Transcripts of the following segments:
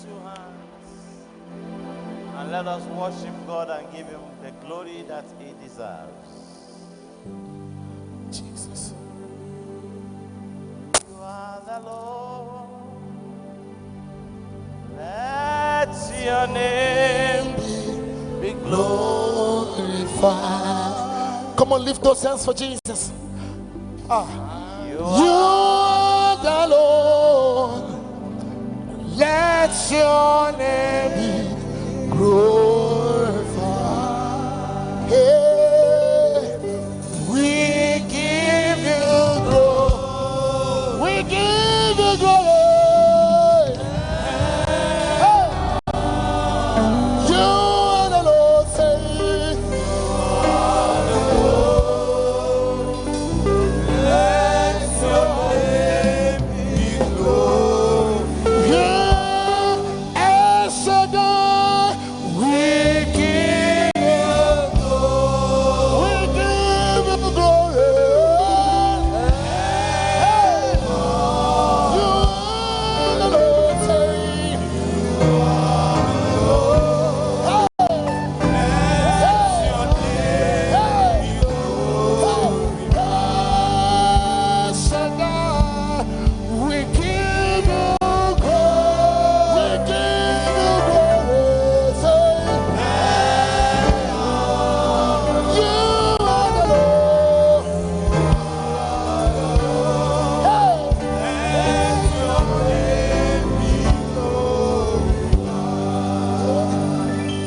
two hands and let us worship God and give him the glory that he deserves. Jesus. You are the Lord. Let your name be glorified. Come on, lift those hands for Jesus. You are the Lord. Let your name be glorified. Hey, we give you glory. We give you glory. Hey, you are the Lord. Say,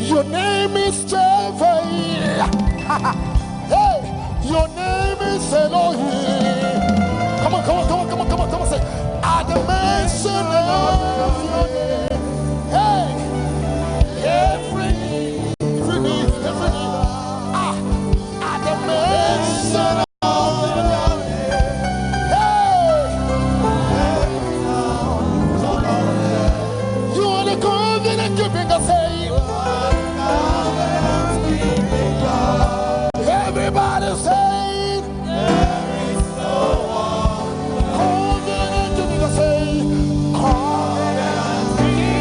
your name is Jehovah. Hey, your name is Elohim. Come on, come on, come on, come on, come on, come on. Say, at the mention of your name. Hey, every knee. At the mention of your name. Hey, you are the covenant keeping us. Everybody say, there is no one. Covenant keeping us. Covenant keeping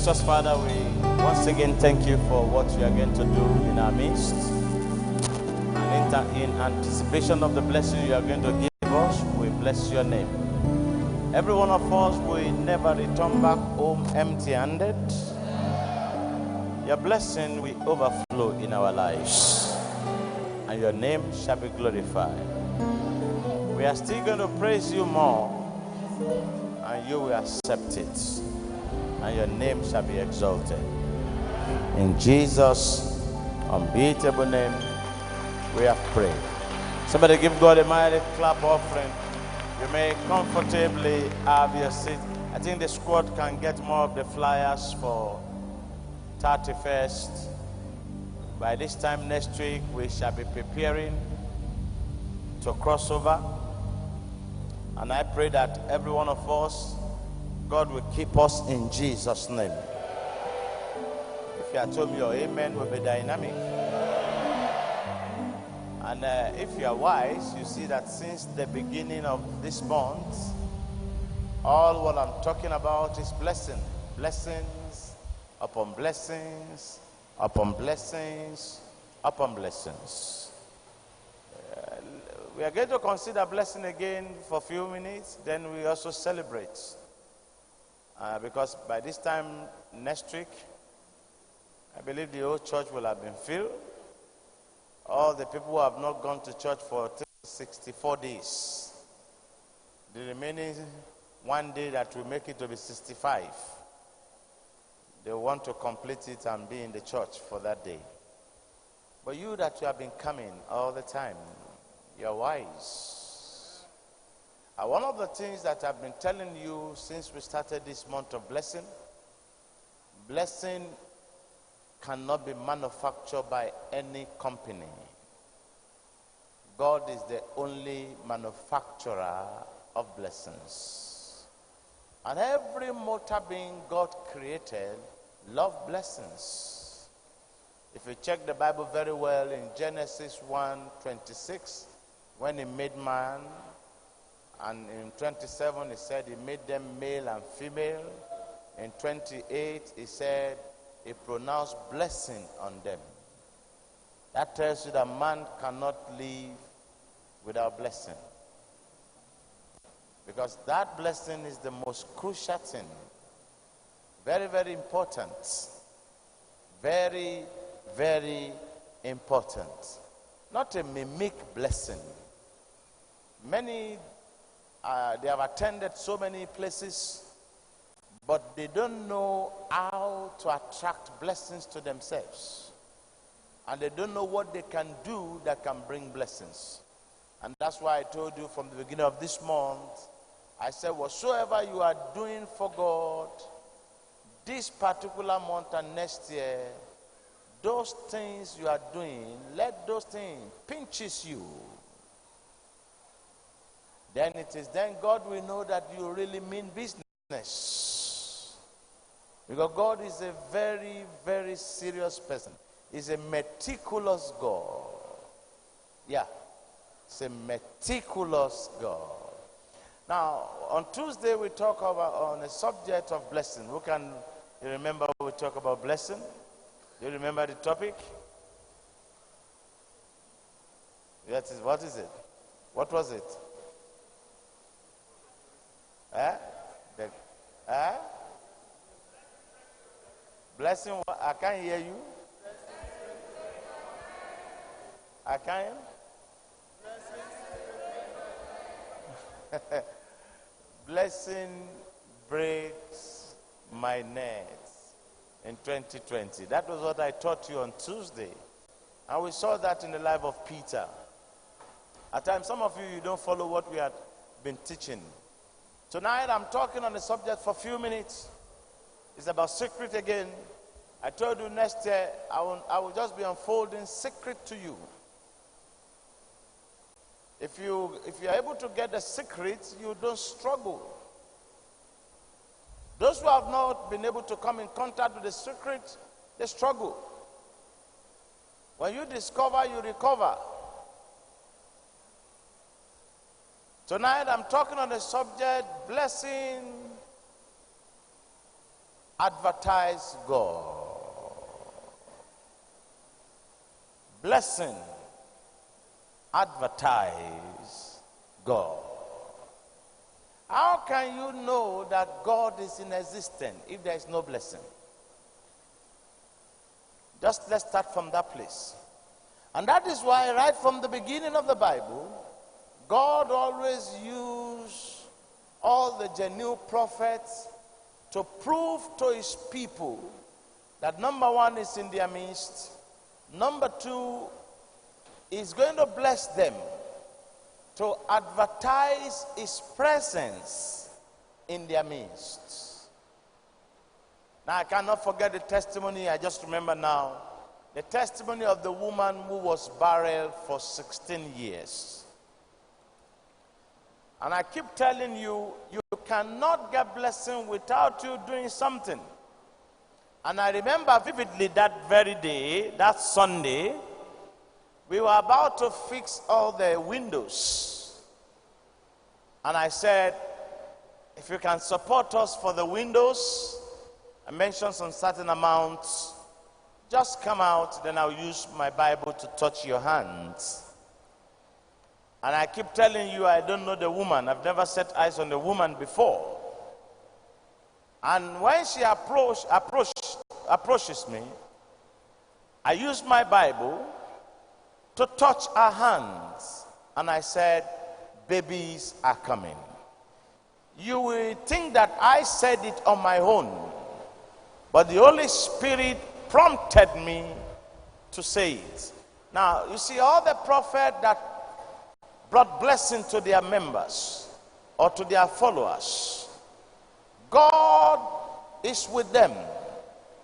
Precious Father, we once again thank you for what you are going to do in our midst. And in anticipation of the blessing you are going to give us, we bless your name. Every one of us will never return back home empty-handed. Your blessing will overflow in our lives, and your name shall be glorified. We are still going to praise you more, and you will accept it, and your name shall be exalted. In Jesus' unbeatable name, we have prayed. Somebody give God a mighty clap offering. You may comfortably have your seat. I think the squad can get more of the flyers for 31st. By this time next week, we shall be preparing to cross over. And I pray that every one of us, God will keep us in Jesus' name. If you are told me your amen will be dynamic. And if you are wise, you see that since the beginning of this month, all what I'm talking about is blessing. Blessings upon blessings upon blessings upon blessings. We are going to consider blessing again for a few minutes, then we also celebrate. Because by this time next week, I believe the whole church will have been filled. All the people who have not gone to church for 64 days. The remaining one day that will make it to be 65. They want to complete it and be in the church for that day. But you that you have been coming all the time, you're wise. And one of the things that I've been telling you since we started this month of blessing, blessing cannot be manufactured by any company. God is the only manufacturer of blessings. And every mortal being God created love blessings. If you check the Bible very well in Genesis 1:26, when he made man, and in 27 he said he made them male and female. In 28 he said he pronounced blessing on them. That tells you that man cannot live without blessing. Because that blessing is the most crucial thing. Very, very important. Very, very important. Not a mimic blessing. Many, they have attended so many places, but they don't know how to attract blessings to themselves. And they don't know what they can do that can bring blessings. And that's why I told you from the beginning of this month, I said, whatsoever you are doing for God, this particular month and next year, those things you are doing, let those things pinches you. Then it is then God will know that you really mean business. Because God is a very, very serious person. He's a meticulous God. Yeah. It's a meticulous God. Now, on Tuesday we talk about on the subject of blessing. Who can you remember we talk about blessing? Do you remember the topic? What is it? What was it? Blessing. I can't hear you. I can't. Blessing breaks my nets in 2020. That was what I taught you on Tuesday. And we saw that in the life of Peter. At times, some of you don't follow what we had been teaching. Tonight, I'm talking on the subject for a few minutes. It's about secret again. I told you next year, I will just be unfolding secret to you. If you are able to get the secret, you don't struggle. Those who have not been able to come in contact with the secret, they struggle. When you discover, you recover. Tonight I'm talking on the subject, blessing Advertise God. Blessing. Advertise God. How can you know that God is in existence if there is no blessing? Just let's start from that place. And that is why right from the beginning of the Bible, God always used all the genuine prophets to prove to his people that number one is in their midst, number two is going to bless them, to advertise his presence in their midst. Now I cannot forget the testimony, I just remember now, the testimony of the woman who was barren for 16 years. And I keep telling you, you cannot get blessing without you doing something. And I remember vividly that very day, that Sunday, we were about to fix all the windows. And I said, if you can support us for the windows, I mentioned some certain amounts, just come out, then I'll use my Bible to touch your hands. And I keep telling you, I don't know the woman. I've never set eyes on the woman before. And when she approaches me, I use my Bible to touch her hands. And I said, babies are coming. You will think that I said it on my own, but the Holy Spirit prompted me to say it. Now, you see, all the prophets that brought blessing to their members or to their followers, God is with them,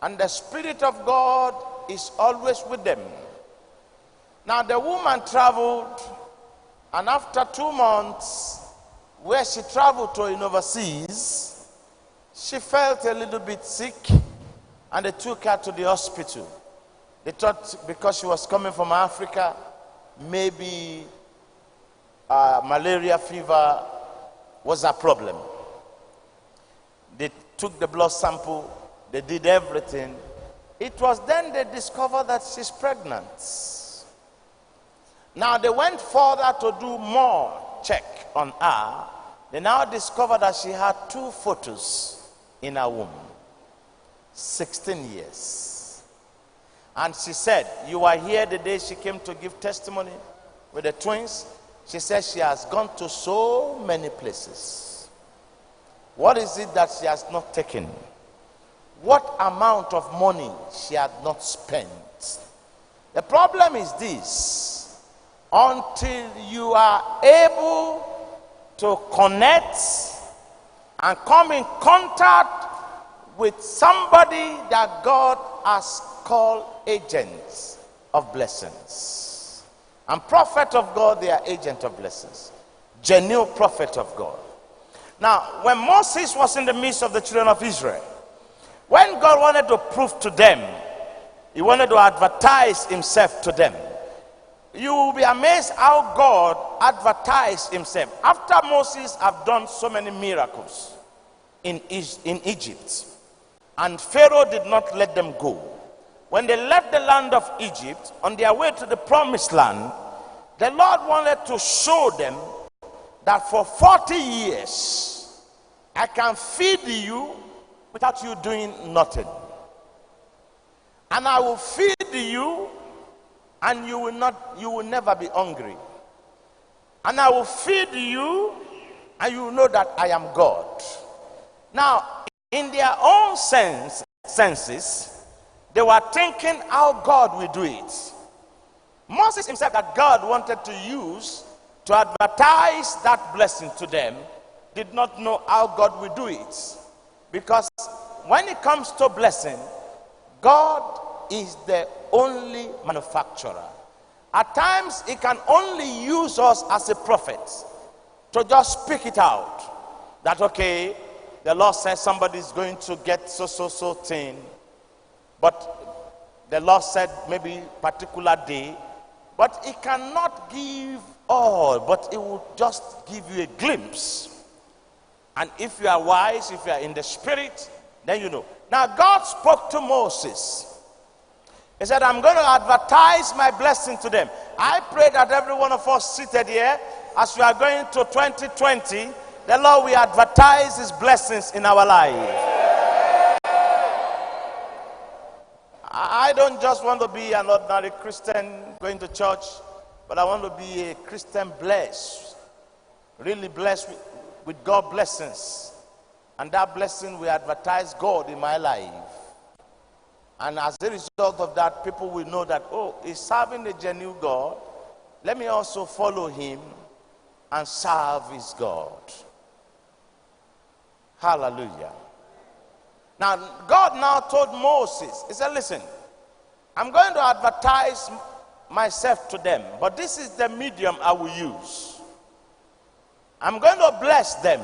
and the Spirit of God is always with them. Now, the woman traveled, and after 2 months, where she traveled to in overseas, she felt a little bit sick, and they took her to the hospital. They thought because she was coming from Africa, maybe malaria fever was a problem. They took the blood sample, they did everything. It was then they discovered that she's pregnant. Now they went further to do more check on her. They now discovered that she had 2 photos in her womb. 16 years. And she said, you were here the day she came to give testimony with the twins. She said she has gone to so many places. What is it that she has not taken? What amount of money she had not spent? The problem is this: until you are able to connect and come in contact with somebody that God has called agents of blessings. And prophet of God, they are agents of blessings. Genuine prophet of God. Now, when Moses was in the midst of the children of Israel, when God wanted to prove to them, he wanted to advertise himself to them. You will be amazed how God advertised himself. After Moses have done so many miracles in Egypt, and Pharaoh did not let them go. When they left the land of Egypt, on their way to the promised land, the Lord wanted to show them that for 40 years, I can feed you without you doing nothing. And I will feed you, and you will never be hungry. And I will feed you, and you will know that I am God. Now, in their own senses, they were thinking how God will do it. Moses himself, that God wanted to use to advertise that blessing to them, did not know how God will do it. Because when it comes to blessing, God is the only manufacturer. At times, he can only use us as a prophet to just speak it out. That, okay, the Lord says somebody is going to get so thing. But the Lord said maybe particular day. But he cannot give all, but it will just give you a glimpse. And if you are wise, if you are in the spirit, then you know. Now God spoke to Moses. He said, I'm going to advertise my blessing to them. I pray that every one of us seated here, as we are going to 2020, the Lord will advertise his blessings in our life. I don't just want to be an ordinary Christian going to church, but I want to be a Christian blessed, really blessed with God's blessings. And that blessing will advertise God in my life. And as a result of that, people will know that, oh, he's serving a genuine God. Let me also follow him and serve his God. Hallelujah. Now, God now told Moses, he said, listen, I'm going to advertise myself to them, but this is the medium I will use. I'm going to bless them.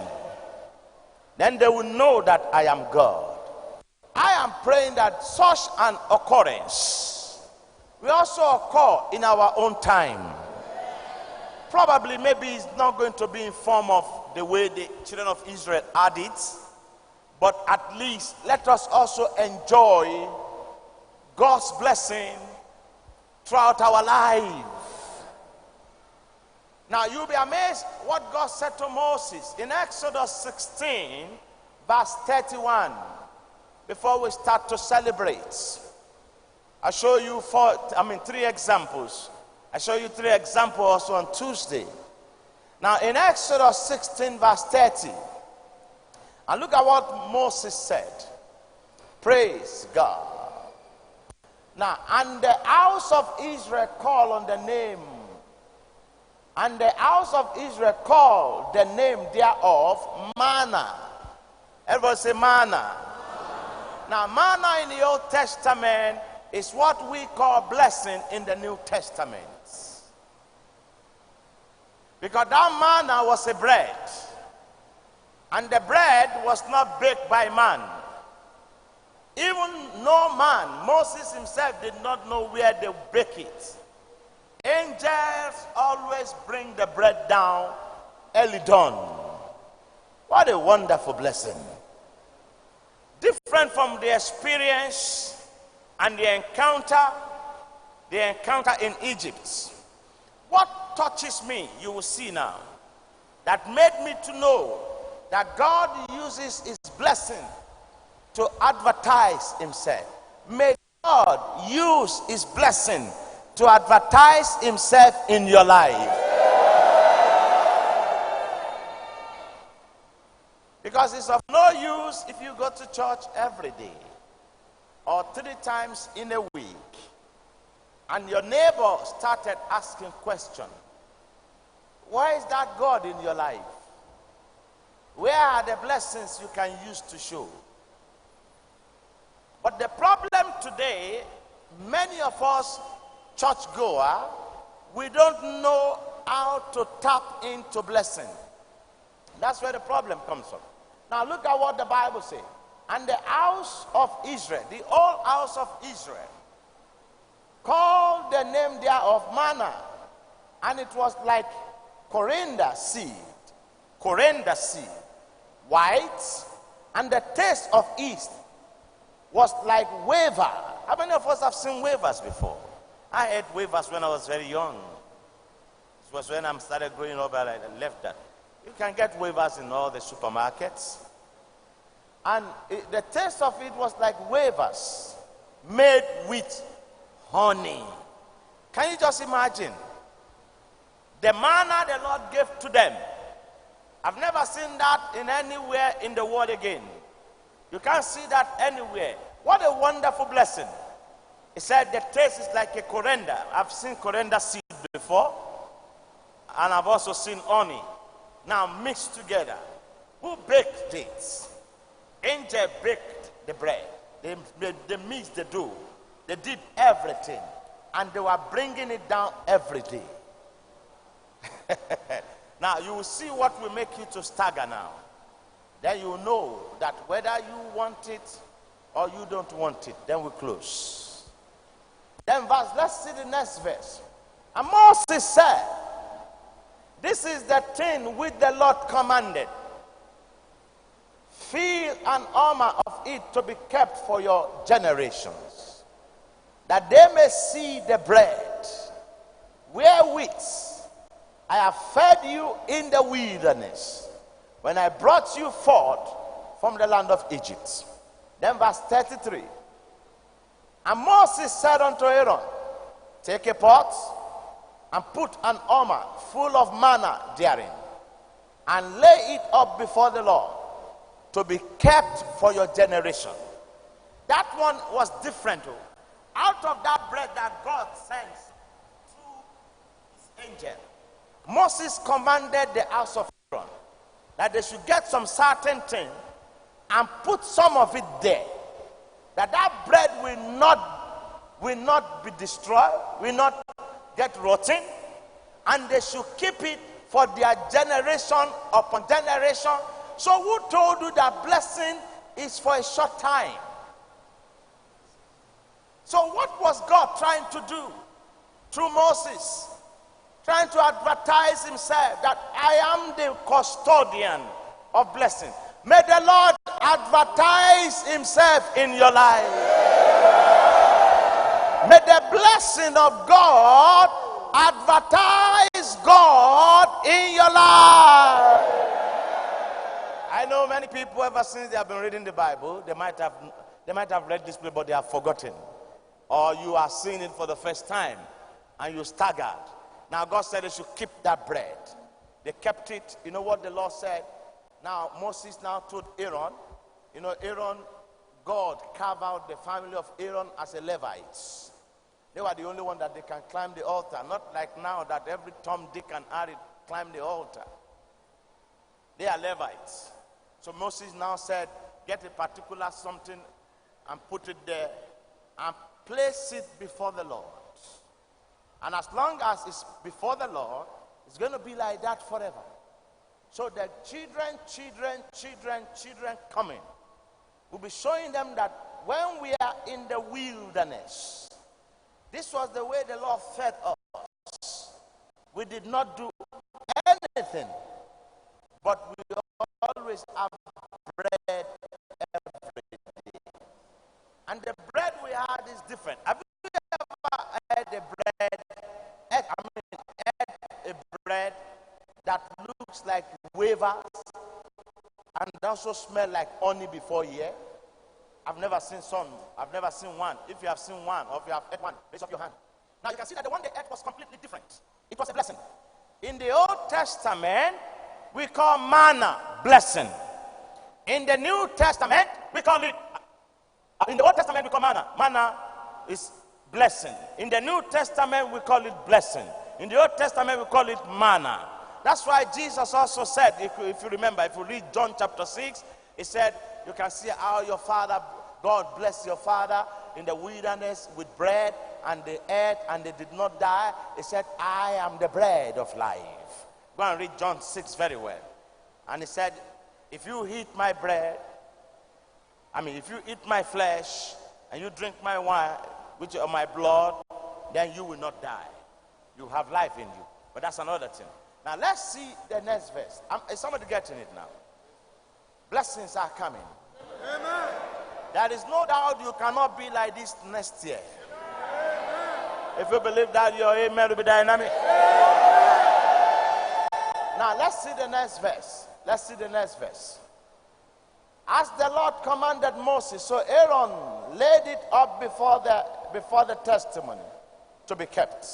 Then they will know that I am God. I am praying that such an occurrence will also occur in our own time. Probably, maybe it's not going to be in form of the way the children of Israel had it, but at least let us also enjoy God's blessing throughout our life. Now, you'll be amazed what God said to Moses in Exodus 16, verse 31. Before we start to celebrate, I'll show you three examples. I show you three examples also on Tuesday. Now in Exodus 16 verse 30, and look at what Moses said. Praise God. Now, and the house of Israel called on the name, and the house of Israel called the name thereof manna. Everybody say manna. Now, manna in the Old Testament is what we call blessing in the New Testament. Because that manna was a bread. And the bread was not baked by man. Even no man, Moses himself did not know where they bake it. Angels always bring the bread down early dawn. What a wonderful blessing. Different from the experience and the encounter in Egypt. What touches me, you will see now, that made me to know that God uses his blessing to advertise himself. May God use his blessing to advertise himself in your life. Because it's of no use if you go to church every day or 3 times in a week and your neighbor started asking questions. Where is that God in your life? Where are the blessings you can use to show? But the problem today, many of us churchgoer, we don't know how to tap into blessing. That's where the problem comes from. Now look at what the Bible says. And the house of Israel, the whole house of Israel, called the name thereof manna. And it was like coriander seed, white, and the taste of it was like waver. How many of us have seen wavers before? I ate wavers when I was very young. It was when I started growing up and I left that. You can get wafers in all the supermarkets. And the taste of it was like wafers made with honey. Can you just imagine? The manna the Lord gave to them. I've never seen that in anywhere in the world again. You can't see that anywhere. What a wonderful blessing. He said the taste is like a coriander. I've seen coriander seed before. And I've also seen honey. Now mixed together. Who baked it? Angel baked the bread. They mixed the dough. They did everything. And they were bringing it down every day. Now you will see what will make you to stagger now. Then you will know that whether you want it or you don't want it. Then we close. Then let's see the next verse. And Moses said, this is the thing which the Lord commanded. fill an armor of it to be kept for your generations, that they may see the bread wherewith I have fed you in the wilderness, when I brought you forth from the land of Egypt. Then verse 33. And Moses said unto Aaron, take a pot and put an armor full of manna therein, and lay it up before the Lord, to be kept for your generation. That one was different. Out of that bread that God sends through his angel, Moses commanded the house of Aaron that they should get some certain thing and put some of it there, that that bread will not be destroyed, will not get rotten, and they should keep it for their generation upon generation. So who told you that blessing is for a short time? So what was God trying to do through Moses? Trying to advertise himself that I am the custodian of blessing. May the Lord advertise himself in your life. May the blessing of God advertise God in your life. I know many people, ever since they have been reading the Bible, they might have read this, but they have forgotten. Or you are seeing it for the first time and you staggered. Now God said they should keep that bread. They kept it. You know what the Lord said? Now Moses now told Aaron, Aaron, God carved out the family of Aaron as a Levites. They were the only one that they can climb the altar. Not like now that every Tom, Dick, and Harry climb the altar. They are Levites. So Moses now said, get a particular something and put it there and place it before the Lord. And as long as it's before the Lord, it's going to be like that forever. So the children coming will be showing them that when we are in the wilderness, this was the way the Lord fed us. We did not do anything, but we always have bread every day. And the bread we had is different. Have you ever had a bread? A bread that looks like wafers and also smell like honey before here? I've never seen some. I've never seen one. If you have seen one, or if you have ate one, raise up your hand. Now you can see that the one they ate was completely different. It was a blessing. In the Old Testament, we call manna blessing. In the New Testament, we call it. In the Old Testament, we call manna. Manna is blessing. In the New Testament, we call it blessing. In the Old Testament, we call it manna. That's why Jesus also said, if you remember, if you read John chapter 6, he said, you can see how your father, God blessed your father in the wilderness with bread, and they ate and they did not die. He said, I am the bread of life. Go and read John 6 very well. And he said, if you eat my bread, if you eat my flesh and you drink my wine, which are my blood, then you will not die. You have life in you. But that's another thing. Now let's see the next verse. Is somebody getting it now? Blessings are coming. Amen. There is no doubt you cannot be like this next year. Amen. If you believe that, your amen will be dynamic. Amen. Now let's see the next verse. Let's see the next verse. As the Lord commanded Moses, so Aaron laid it up before the testimony to be kept.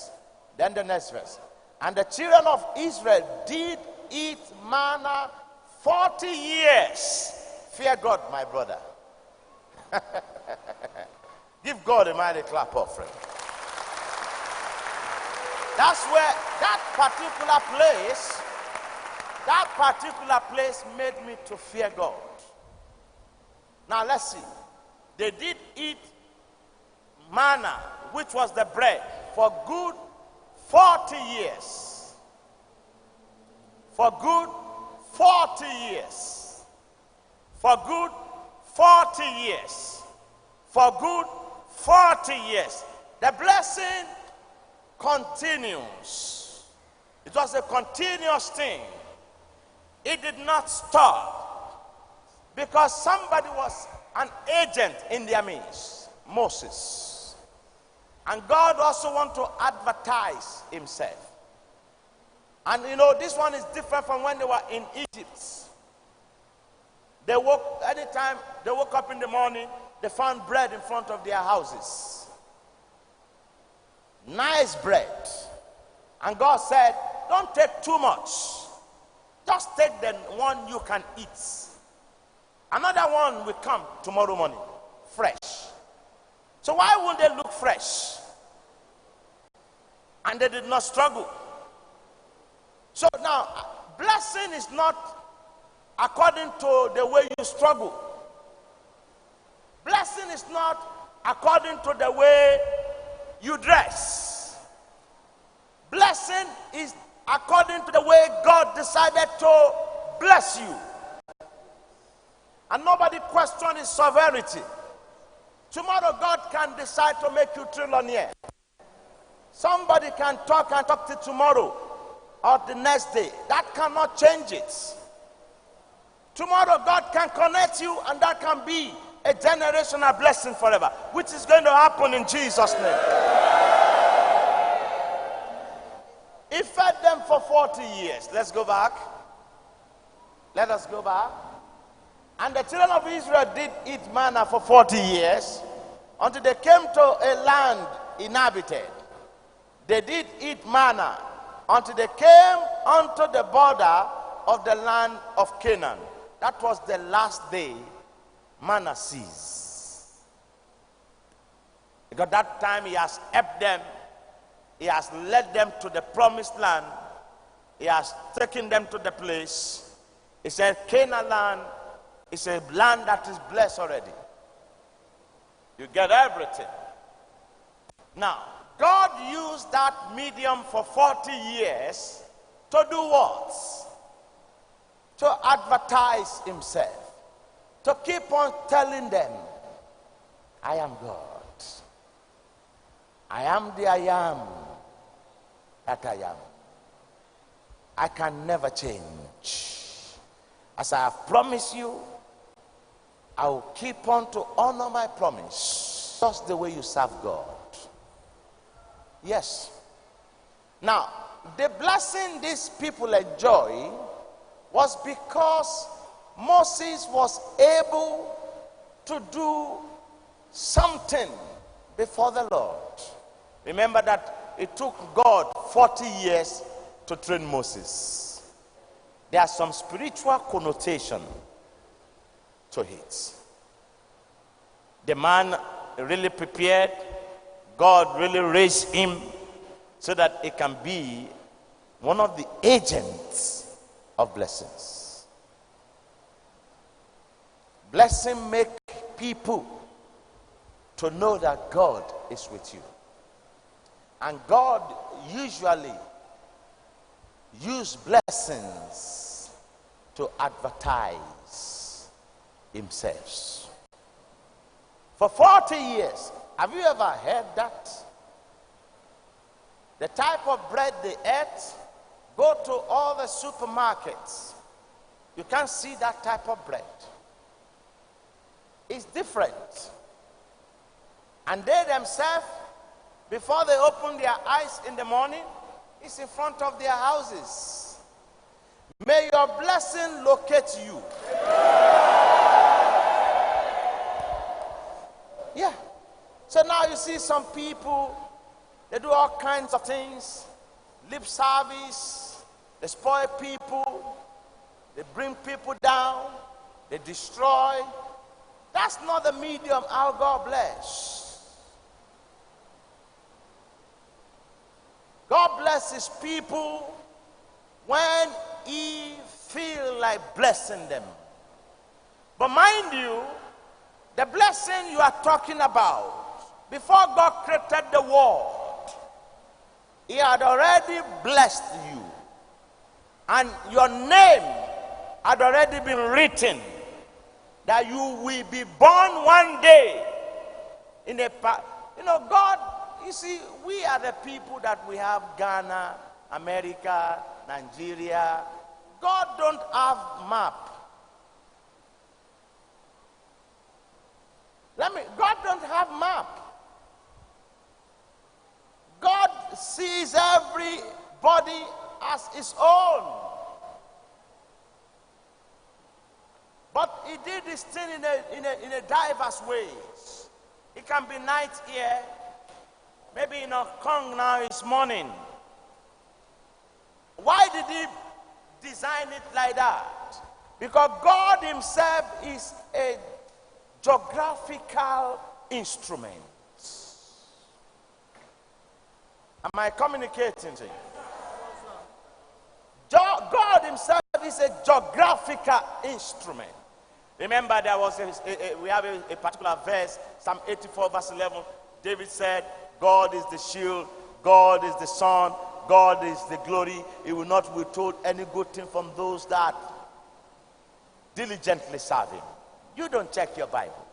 Then the next verse. And the children of Israel did eat manna 40 years. Fear God, my brother. Give God a mighty clap offering. That's where that particular place made me to fear God. Now let's see. They did eat manna, which was the bread, for good 40 years. For good 40 years. For good 40 years. For good 40 years. The blessing continues. It was a continuous thing. It did not stop. Because somebody was an agent in their midst, Moses. And God also wants to advertise himself. And you know, this one is different from when they were in Egypt. Anytime they woke up in the morning, they found bread in front of their houses. Nice bread. And God said, don't take too much. Just take the one you can eat. Another one will come tomorrow morning, fresh. So why wouldn't they look fresh? And they did not struggle. So now, blessing is not according to the way you struggle. Blessing is not according to the way you dress. Blessing is according to the way God decided to bless you. And nobody questions his sovereignty. Tomorrow God can decide to make you trillionaire. Somebody can talk till tomorrow or the next day. That cannot change it. Tomorrow God can connect you, and that can be a generational blessing forever, which is going to happen in Jesus' name. He fed them for 40 years. Let's go back. Let us go back. And the children of Israel did eat manna for 40 years until they came to a land inhabited. They did eat manna until they came unto the border of the land of Canaan. That was the last day manna ceased. Because that time he has helped them. He has led them to the promised land. He has taken them to the place. He said Canaan land is a land that is blessed already. You get everything. Now, God used that medium for 40 years to do what? To advertise himself. To keep on telling them, I am God. I am the I am that I am. I can never change. As I have promised you, I will keep on to honor my promise. Just the way you serve God. Yes. Now, the blessing these people enjoy was because Moses was able to do something before the Lord. Remember that it took God 40 years to train Moses. There are some spiritual connotation to it. The man really prepared. God really raised him so that he can be one of the agents of blessings. Blessing make people to know that God is with you. And God usually use blessings to advertise himself. For 40 years, have you ever heard that? The type of bread they ate, go to all the supermarkets. You can't see that type of bread. It's different. And they themselves, before they open their eyes in the morning, it's in front of their houses. May your blessing locate you. Yeah. So now you see some people, they do all kinds of things. Lip service, they spoil people, they bring people down, they destroy. That's not the medium how God bless. God blesses people when he feel like blessing them. But mind you, the blessing you are talking about, before God created the world, he had already blessed you. And your name had already been written that you will be born one day in a God, you see, we are the people that we have Ghana, America, Nigeria. God don't have map. God don't have map. God sees everybody as his own. But he did this thing in a diverse ways. It can be night here. Maybe in Hong Kong now it's morning. Why did he design it like that? Because God himself is a geographical instrument. Am I communicating to you? God himself is a geographical instrument. Remember, there was we have a particular verse, Psalm 84 verse 11. David said, God is the shield, God is the sun, God is the glory. He will not withhold any good thing from those that diligently serve him. You don't check your Bible.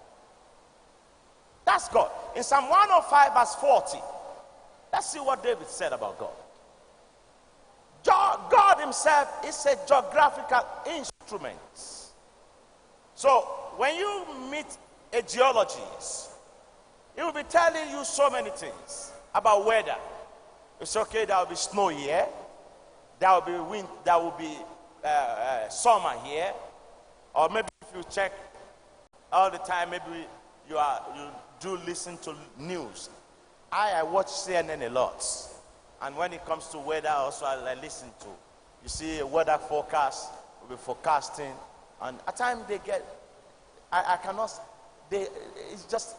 That's God. In Psalm 105 verse 40, let's see what David said about God. God himself is a geographical instrument. So when you meet a geologist, he will be telling you so many things about weather. It's okay, there will be snow here, there will be wind, there will be summer here, or maybe if you check all the time, maybe you do listen to news. I watch CNN a lot, and when it comes to weather, also I listen to. You see, a weather forecast will be forecasting, and at times they get, I cannot. It's just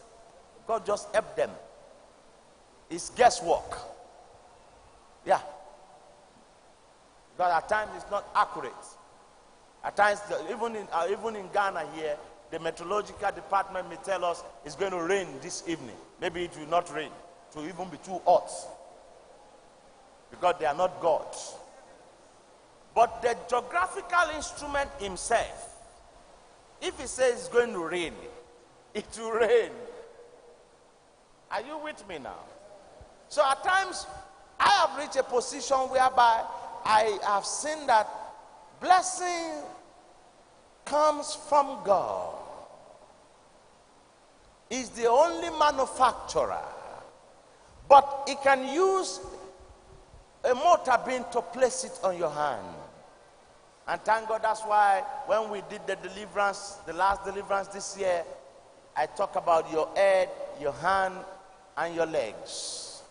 God just help them. It's guesswork. Yeah. Because at times it's not accurate. At times, even in Ghana here, the meteorological department may tell us it's going to rain this evening. Maybe it will not rain. It will even be too hot. Because they are not God. But the geographical instrument himself, if he says it's going to rain, it will rain. Are you with me now? So at times, I have reached a position whereby I have seen that blessing comes from God. He's the only manufacturer. But he can use a motor beam to place it on your hand. And thank God, that's why when we did the deliverance, the last deliverance this year, I talk about your head, your hand, and your legs.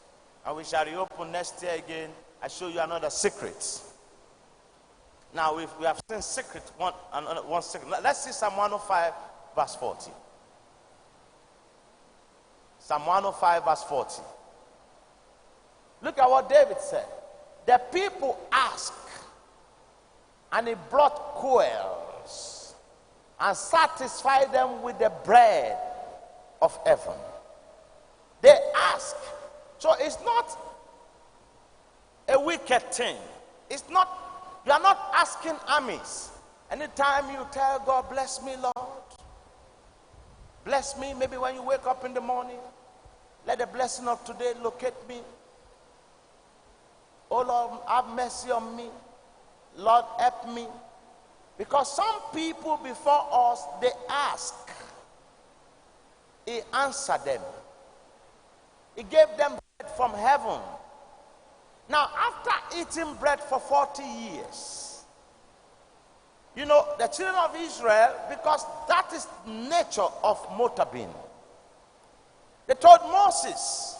And we shall reopen next year again. I show you another secret. Now we have seen secret, one secret. Let's see Psalm 105 verse 40. Psalm 105 verse 40. Look at what David said. The people ask, and he brought quails and satisfied them with the bread of heaven. They ask. So it's not a wicked thing. It's not, you are not asking armies. Anytime you tell God, bless me, Lord. Bless me. Maybe when you wake up in the morning, let the blessing of today locate me. Oh Lord, have mercy on me. Lord, help me. Because some people before us, they ask. He answered them. He gave them bread from heaven. Now, after eating bread for 40 years, you know, the children of Israel, because that is nature of motor beam, they told Moses,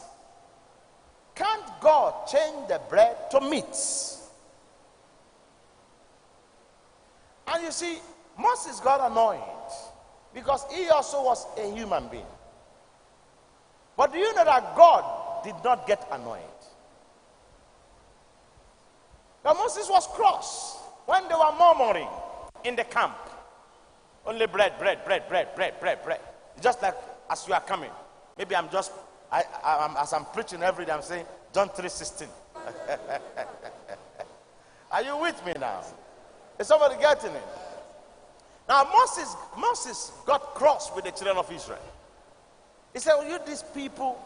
can't God change the bread to meat? And you see, Moses got annoyed because he also was a human being. But do you know that God did not get annoyed? But Moses was cross when they were murmuring in the camp. Only bread. Just like as you are coming. Maybe I'm just, as I'm preaching every day, I'm saying John 3:16. Are you with me now? Is somebody getting it? Now Moses got cross with the children of Israel. He said, well, you these people,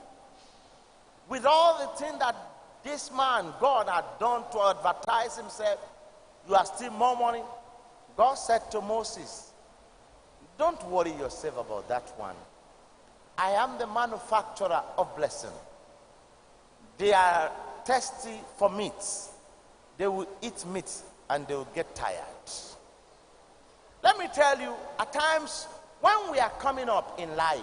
with all the things that this man, God, had done to advertise himself, you are still murmuring. God said to Moses, don't worry yourself about that one. I am the manufacturer of blessing. They are thirsty for meat. They will eat meat and they will get tired. Let me tell you, at times when we are coming up in life,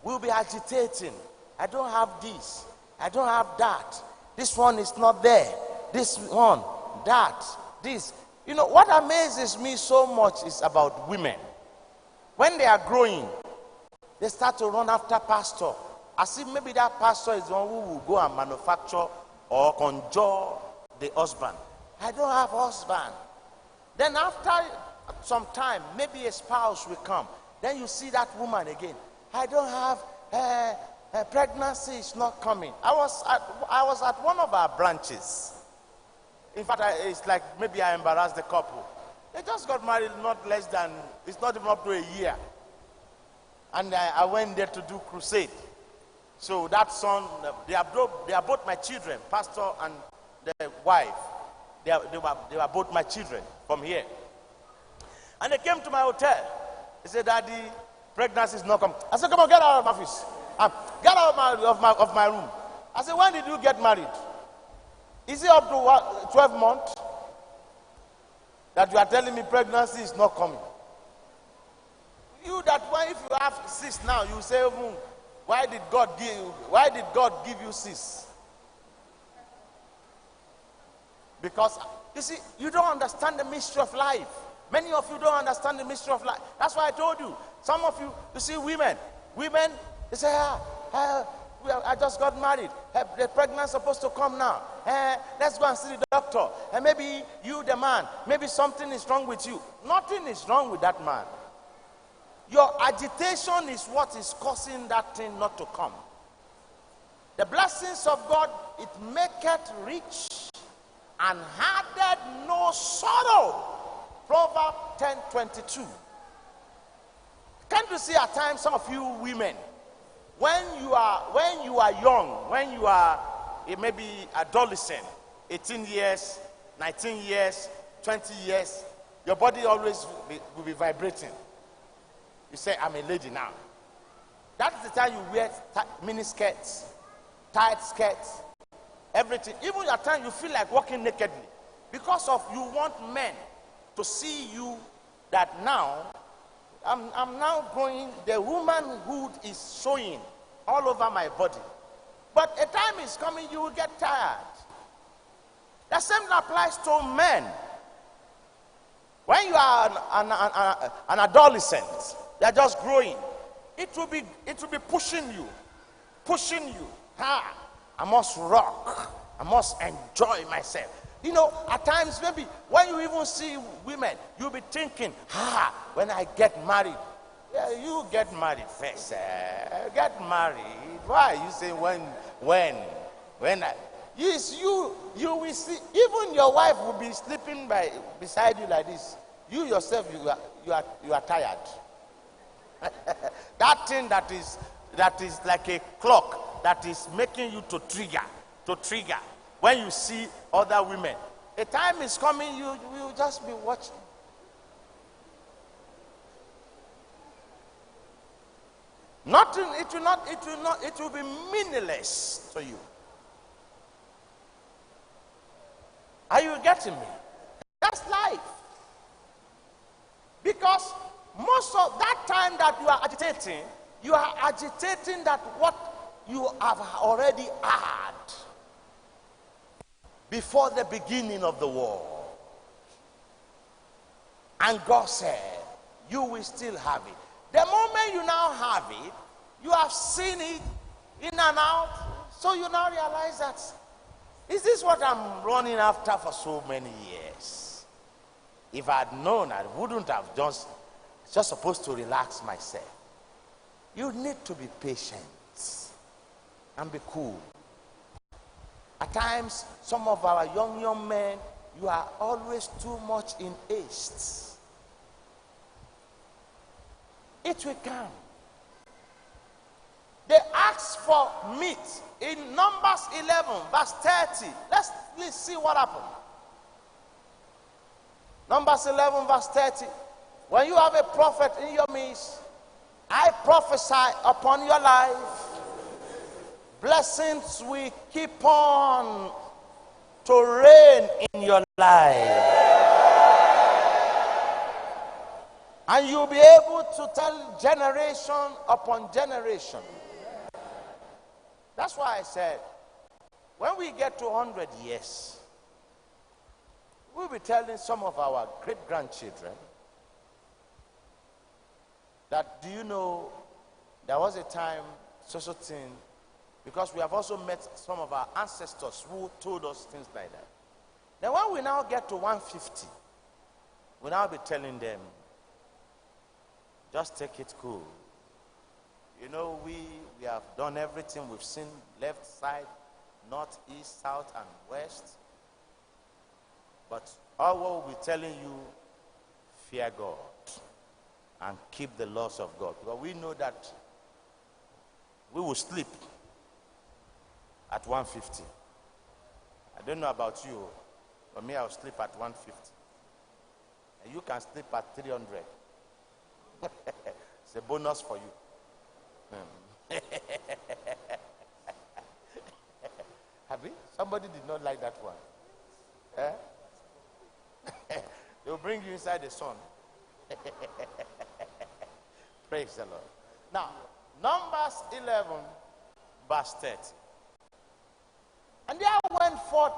we'll be agitating. I don't have this. I don't have that. This one is not there. This one, that, this. You know, what amazes me so much is about women. When they are growing, they start to run after pastor. As if maybe that pastor is the one who will go and manufacture or conjure the husband. I don't have husband. Then after some time, maybe a spouse will come. Then you see that woman again. I don't have pregnancy is not coming. I was at one of our branches. In fact, it's like maybe I embarrassed the couple. They just got married it's not even up to a year. And I went there to do crusade. So that son, they are both my children, pastor and the wife. They were both my children from here. And they came to my hotel. They said, Daddy, pregnancy is not coming. I said, come on, get out of my office. Get out of my room. I said, when did you get married? Is it up to what, 12 months? That you are telling me pregnancy is not coming. You that why if you have cyst now, you say, why did God give you cyst? Because you see, you don't understand the mystery of life. Many of you don't understand the mystery of life. That's why I told you. Some of you see women, they say, I just got married. The pregnancy is supposed to come now. Let's go and see the doctor. And maybe you, the man, maybe something is wrong with you. Nothing is wrong with that man. Your agitation is what is causing that thing not to come. The blessings of God, it maketh rich and added no sorrow. Proverbs 10:22. Can't you see at times some of you women, when you are young, when you are maybe adolescent, 18 years, 19 years, 20 years, your body always will be vibrating. You say, I'm a lady now. That's the time you wear mini skirts, tight skirts, everything. Even at times you feel like walking nakedly. Because of you want men to see you that now, I'm now growing, the womanhood is showing all over my body. But a time is coming, you will get tired. The same applies to men. When you are an adolescent, they are just growing. It will be pushing you. I must rock. I must enjoy myself. You know, at times maybe when you even see women, you'll be thinking, when I get married. Yeah, you get married first. Get married. Why? You say when yes, you will see. Even your wife will be sleeping beside you like this. You yourself, you are tired. That thing that is like a clock that is making you to trigger. When you see other women, a time is coming, you will just be watching. Nothing, it will be meaningless to you. Are you getting me? That's life. Because most of that time that you are agitating that what you have already had before the beginning of the world. And God said, you will still have it. The moment you now have it, you have seen it in and out, so you now realize that, is this what I'm running after for so many years? If I had known, I wouldn't have just supposed to relax myself. You need to be patient and be cool. At times, some of our young men, you are always too much in haste. It will come. They asked for meat in Numbers 11, verse 30. Let's see what happened. Numbers 11, verse 30. When you have a prophet in your midst, I prophesy upon your life. Blessings will keep on to reign in your life. And you'll be able to tell generation upon generation. That's why I said, when we get to 100 years, we'll be telling some of our great-grandchildren that, do you know, there was a time, social thing, because we have also met some of our ancestors who told us things like that. Then when we now get to 150, we'll now be telling them, just take it cool. You know, we have done everything. We've seen left side, north, east, south, and west. But all what we'll be telling you, fear God and keep the laws of God. Because we know that we will sleep at 150. I don't know about you, but me, I'll sleep at 150. And you can sleep at 300. It's a bonus for you. Have you? Somebody did not like that one. Eh? They'll bring you inside the sun. Praise the Lord. Now, Numbers 11, verse 30. And there went forth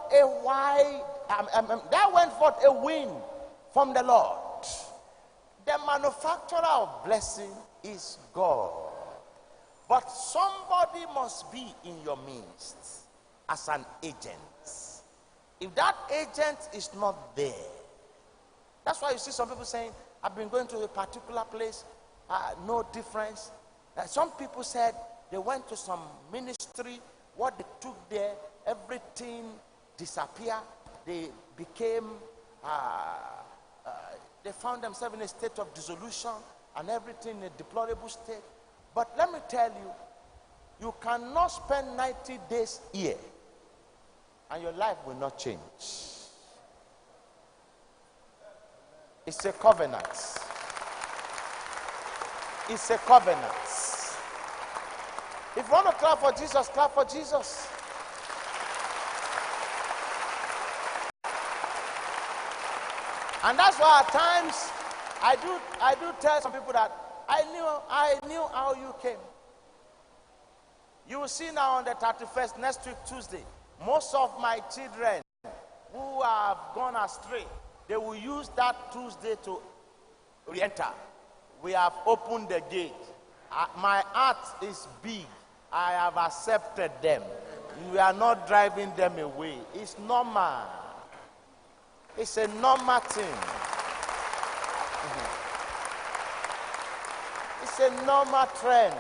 a wind from the Lord. The manufacturer of blessing is God. But somebody must be in your midst as an agent. If that agent is not there, that's why you see some people saying, I've been going to a particular place, no difference. Some people said they went to some ministry, what they took there, everything disappeared. They became, they found themselves in a state of dissolution and everything in a deplorable state. But let me tell you, you cannot spend 90 days here and your life will not change. It's a covenant. It's a covenant. If you want to clap for Jesus, clap for Jesus. And that's why at times I do tell some people that I knew how you came. You will see now on the 31st, next week, Tuesday, most of my children who have gone astray, they will use that Tuesday to re-enter. We have opened the gate. My heart is big. I have accepted them. We are not driving them away. It's normal. It's a normal thing. It's a normal trend.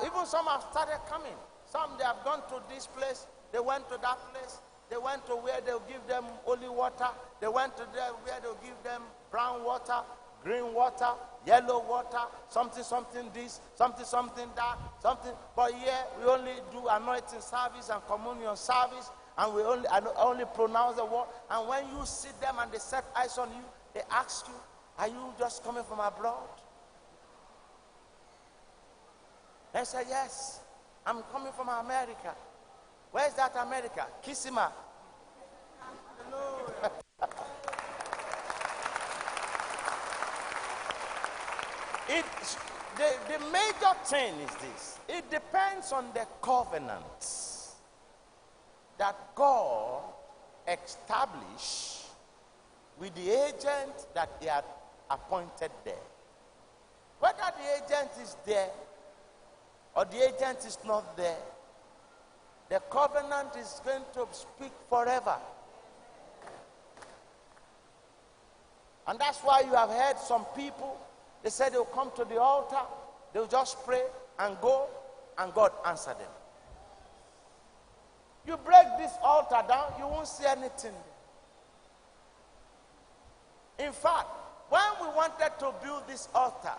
Even some have started coming. Some, they have gone to this place. They went to that place. They went to where they'll give them holy water. They went to there where they'll give them brown water, green water, yellow water, something this, something that, something. But here we only do anointing service and communion service, and we only pronounce the word. And when you see them and they set eyes on you, they ask you, are you just coming from abroad? They say, yes, I'm coming from America. Where's that America? Kissima. The major thing is this. It depends on the covenant that God established with the agent that he had appointed there. Whether the agent is there or the agent is not there, the covenant is going to speak forever. And that's why you have heard some people, they said they'll come to the altar, they'll just pray and go, and God answer them. You break this altar down, you won't see anything. In fact, when we wanted to build this altar,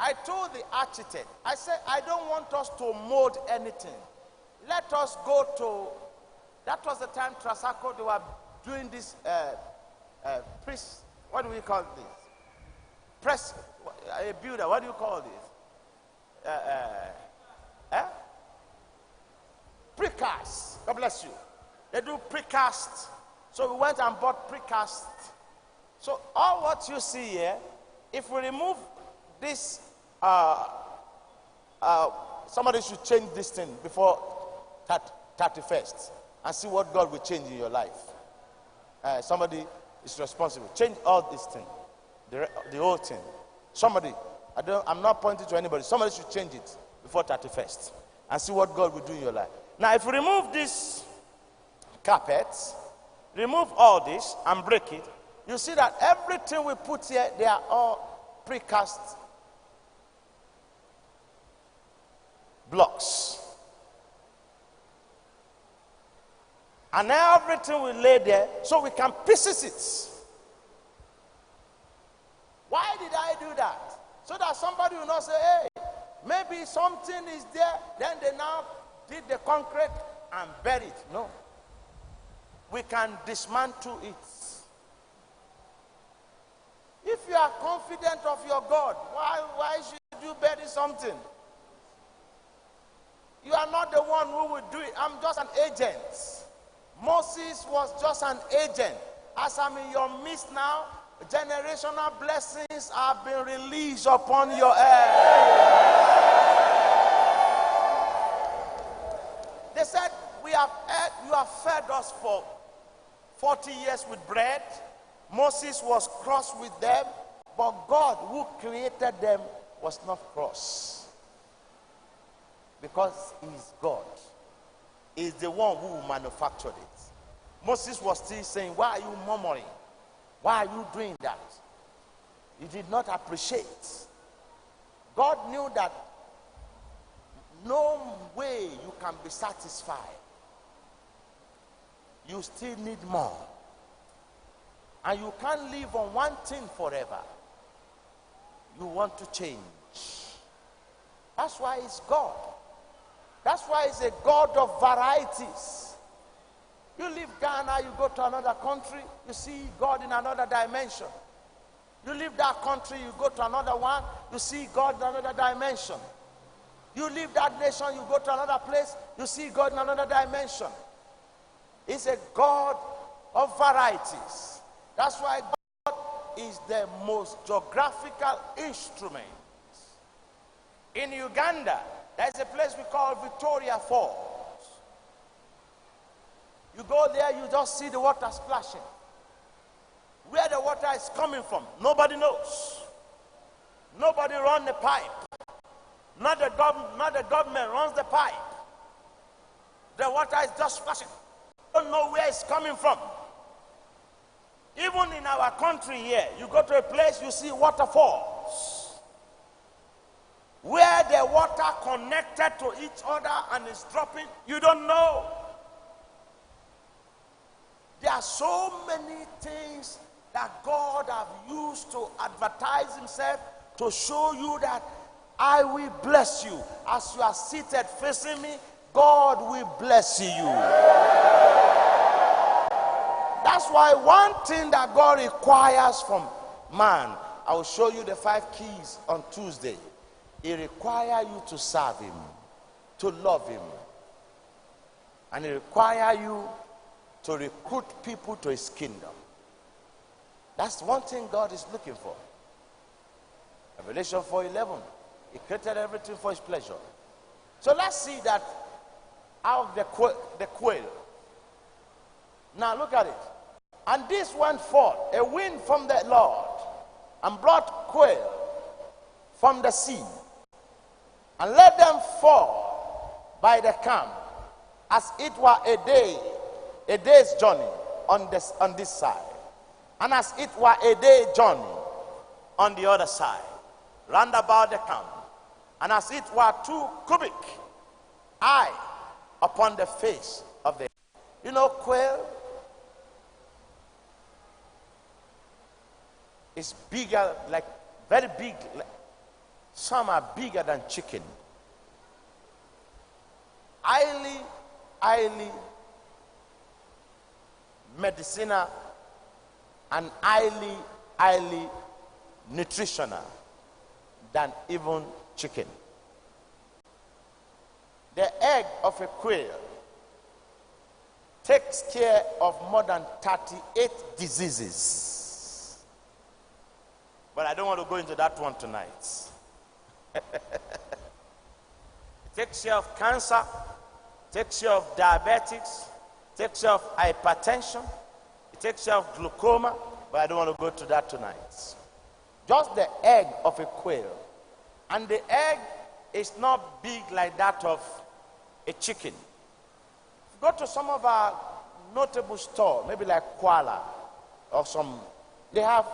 I told the architect, I said, I don't want us to mold anything. Let us go to, that was the time Trasaco, they were doing this priest, what do we call this? press, a builder, what do you call this? Precast. God bless you. They do precast. So we went and bought precast. So all what you see here, if we remove this, somebody should change this thing before 31st and see what God will change in your life. Somebody is responsible. Change all this thing, the whole thing. Somebody, I'm not pointing to anybody. Somebody should change it before 31st and see what God will do in your life. Now, if you remove this carpet, remove all this and break it, you see that everything we put here, they are all precast blocks. And everything we lay there so we can pieces it. Why did I do that? So that somebody will not say, hey, maybe something is there. Then they now did the concrete and bury it. No. We can dismantle it. If you are confident of your God, why should you bury something? You are not the one who will do it. I'm just an agent. Moses was just an agent. As I'm in your midst now, generational blessings have been released upon your head. They said, you have fed us for 40 years with bread. Moses was cross with them, but God who created them was not cross. Because he is God. He is the one who manufactured it. Moses was still saying, why are you murmuring? Why are you doing that? He did not appreciate. God knew that no way you can be satisfied. You still need more. And you can't live on one thing forever. You want to change. That's why he's God. That's why he's a God of varieties. You leave Ghana, you go to another country, you see God in another dimension. You leave that country, you go to another one, you see God in another dimension. You leave that nation, you go to another place, you see God in another dimension. He's a God of varieties. That's why God is the most geographical instrument. In Uganda, there's a place we call Victoria Falls. You go there, you just see the water splashing. Where the water is coming from, nobody knows. Nobody runs the pipe. Not the government runs the pipe. The water is just splashing. Don't know where it's coming from. Even in our country here, you go to a place, you see waterfalls. Where the water connected to each other and is dropping, you don't know. There are so many things that God have used to advertise himself, to show you that I will bless you. As you are seated facing me, God will bless you. That's why one thing that God requires from man, I will show you the 5 keys on Tuesday. He requires you to serve him, to love him. And he requires you to recruit people to his kingdom. That's one thing God is looking for. Revelation 4:11. He created everything for his pleasure. So let's see that out of the quail. Now look at it. And this went forth, a wind from the Lord, and brought quail from the sea, and let them fall by the camp, as it were a day's journey on this side, and as it were a day journey on the other side, round about the camp, and as it were 2 cubic eye upon the face of the. You know, quail is bigger, like very big. Some are bigger than chicken. Highly medicinal and highly nutritional than even chicken. The egg of a quail takes care of more than 38 diseases. But I don't want to go into that one tonight. It takes care of cancer, takes care of diabetics, takes care of hypertension, it takes care of glaucoma, but I don't want to go to that tonight. Just the egg of a quail. And the egg is not big like that of a chicken. Go to some of our notable stores, maybe like Kuala or some, they have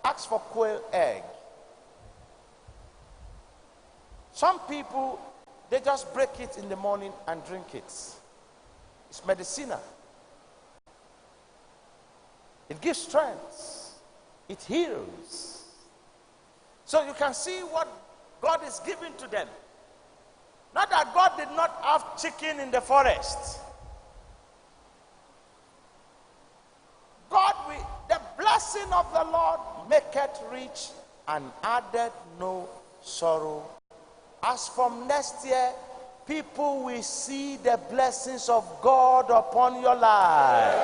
asked for quail egg. Some people, they just break it in the morning and drink it. It's medicinal. It gives strength. It heals. So you can see what God is giving to them. Not that God did not have chicken in the forest. God, the blessing of the Lord maketh rich and addeth no sorrow. As from next year, people will see the blessings of God upon your life.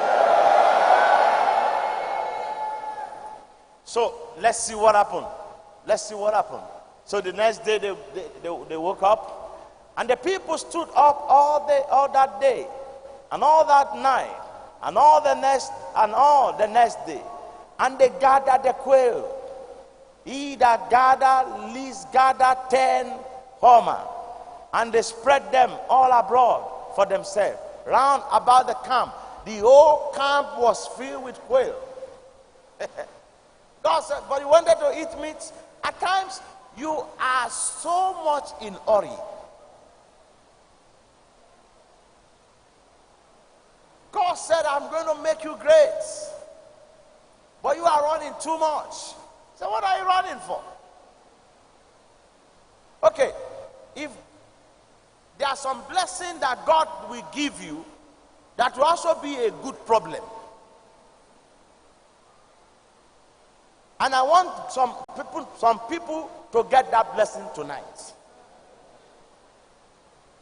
So let's see what happened. Let's see what happened. So the next day they woke up, and the people stood up all that day, and all that night, and all the next day, and they gathered the quail. He that gathered least gathered 10 homer, and they spread them all abroad for themselves round about the camp. The whole camp was filled with quail. God said, but you wanted to eat meat. At times you are so much in hurry. God said, I'm going to make you great, but you are running too much. So what are you running for? Okay, if there are some blessing that God will give you, that will also be a good problem. And I want some people to get that blessing tonight.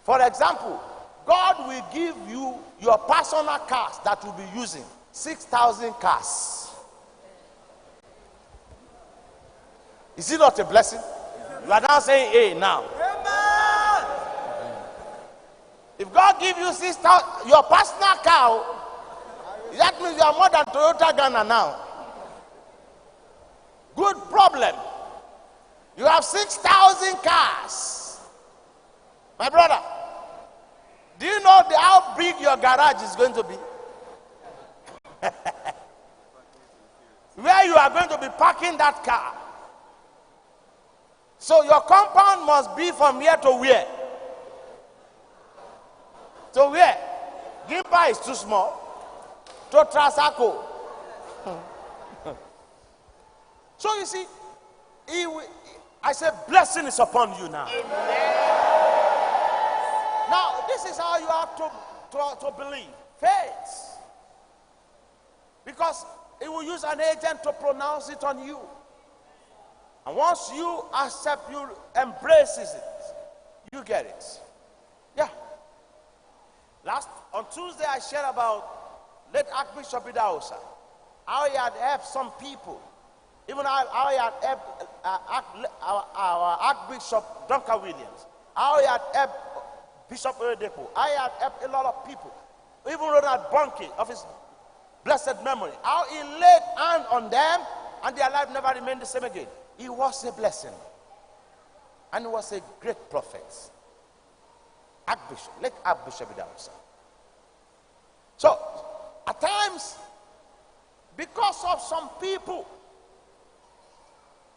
For example, God will give you your personal cars that you'll be using. 6,000 cars. Is it not a blessing? You are now saying, hey, now. Amen. If God give you 6,000, your personal car, that means you are more than Toyota Ghana now. Good problem. You have 6,000 cars. My brother, do you know how big your garage is going to be? Where you are going to be parking that car. So your compound must be from here to where? To where? Gimpa is too small. To Trasaco. So you see, I said, blessing is upon you now. Now, this is how you have to believe. Faith. Because it will use an agent to pronounce it on you. And once you accept, you embrace it, you get it. Yeah. On Tuesday, I shared about late Archbishop Idahosa, how he had helped some people. Even how he had helped our Archbishop Duncan Williams. How he had helped Bishop Oyedepo. How he had helped a lot of people. Even Ronald Bunke of his blessed memory. How he laid hand on them and their life never remained the same again. He was a blessing. And he was a great prophet. Archbishop, late Archbishop Idahosa. So, at times, because of some people,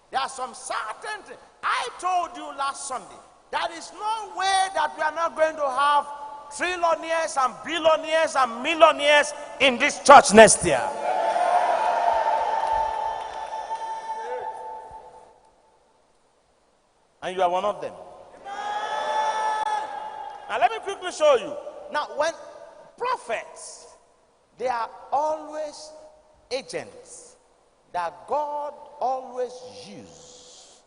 there are some certain things. I told you last Sunday, there is no way that we are not going to have trillionaires and billionaires and millionaires in this church next year. And you are one of them. Now let me quickly show you. Now when prophets, they are always agents that God always uses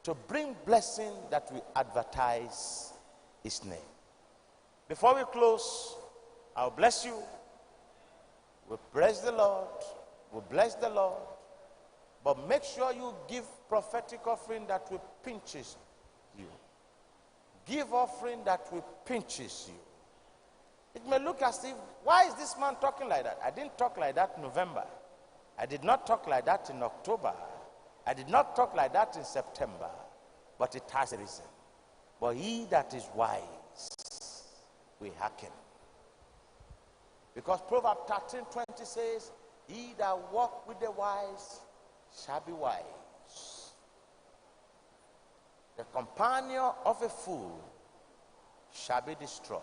to bring blessing that we advertise his name. Before we close, I'll bless you. We bless the Lord. We bless the Lord. But make sure you give prophetic offering that will pinches you. Give offering that will pinches you. It may look as if, why is this man talking like that? I didn't talk like that in November. I did not talk like that in October. I did not talk like that in September. But it has a reason. But he that is wise, we hearken. Because Proverbs 13:20 says, he that walk with the wise shall be wise. The companion of a fool shall be destroyed.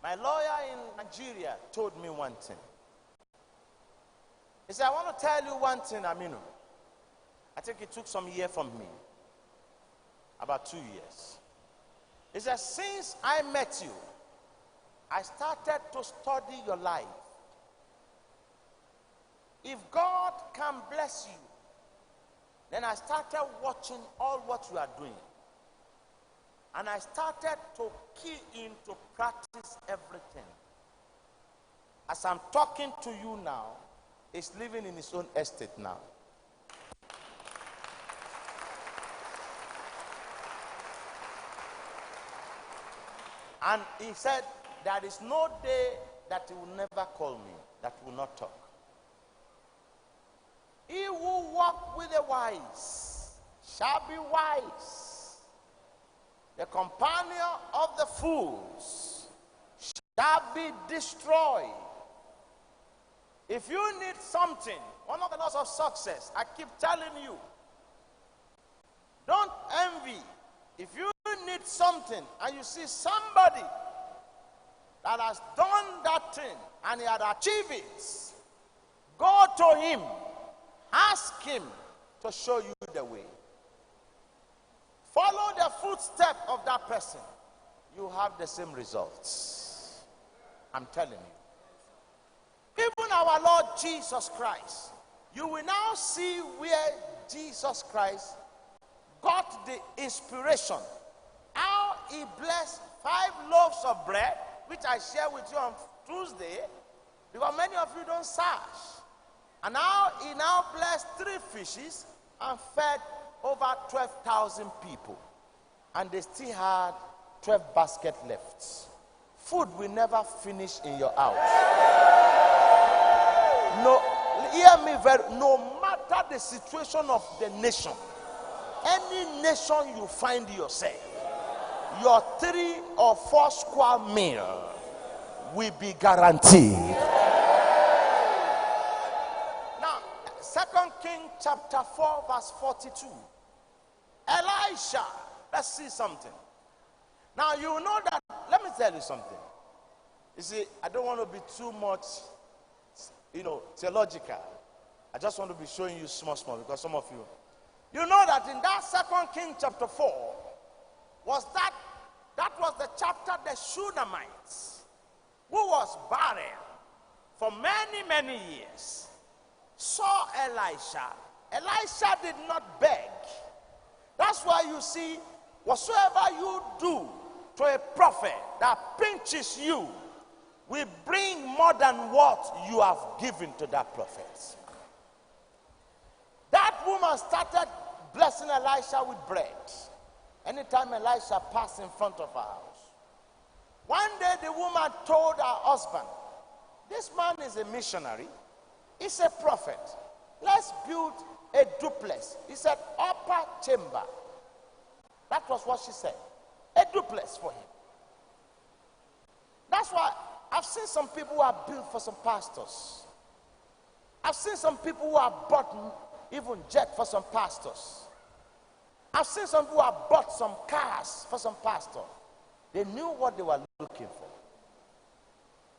My lawyer in Nigeria told me one thing. He said, I want to tell you one thing, Aminu. I think it took some years from me. About 2 years. He said, since I met you, I started to study your life. If God can bless you, then I started watching all what you are doing. And I started to key in to practice everything. As I'm talking to you now, he's living in his own estate now. And he said, there is no day that he will never call me, that will not talk. He who walk with the wise shall be wise. The companion of the fools shall be destroyed. If you need something, one of the laws of success, I keep telling you, don't envy. If you need something and you see somebody that has done that thing and he had achieved it, go to him, ask him to show you the way. Follow the footstep of that person. You have the same results. I'm telling you. Even our Lord Jesus Christ, you will now see where Jesus Christ got the inspiration. How he blessed 5 loaves of bread, which I share with you on Tuesday, because many of you don't search. And now he now blessed 3 fishes and fed over 12,000 people. And they still had 12 baskets left. Food will never finish in your house. No, hear me no matter the situation of the nation, any nation you find yourself, your 3 or 4 square meal will be guaranteed. Now, 2 Kings chapter 4 verse 42. Elisha, let's see something. Now you know that, let me tell you something. You see, I don't want to be too much, theological. I just want to be showing you small, because some of you know that in that 2 Kings chapter 4, that was the chapter the Shunammite, who was barren for many, many years, saw Elisha. Elisha did not beg. That's why you see, whatsoever you do to a prophet that pinches you will bring more than what you have given to that prophet. That woman started blessing Elisha with bread. Anytime Elisha passed in front of her house. One day the woman told her husband, this man is a missionary. He's a prophet. Let's build a duplex. He said, upper chamber. That was what she said. A duplex for him. That's why I've seen some people who are built for some pastors. I've seen some people who have bought even jet for some pastors. I've seen some people who have bought some cars for some pastor. They knew what they were looking for.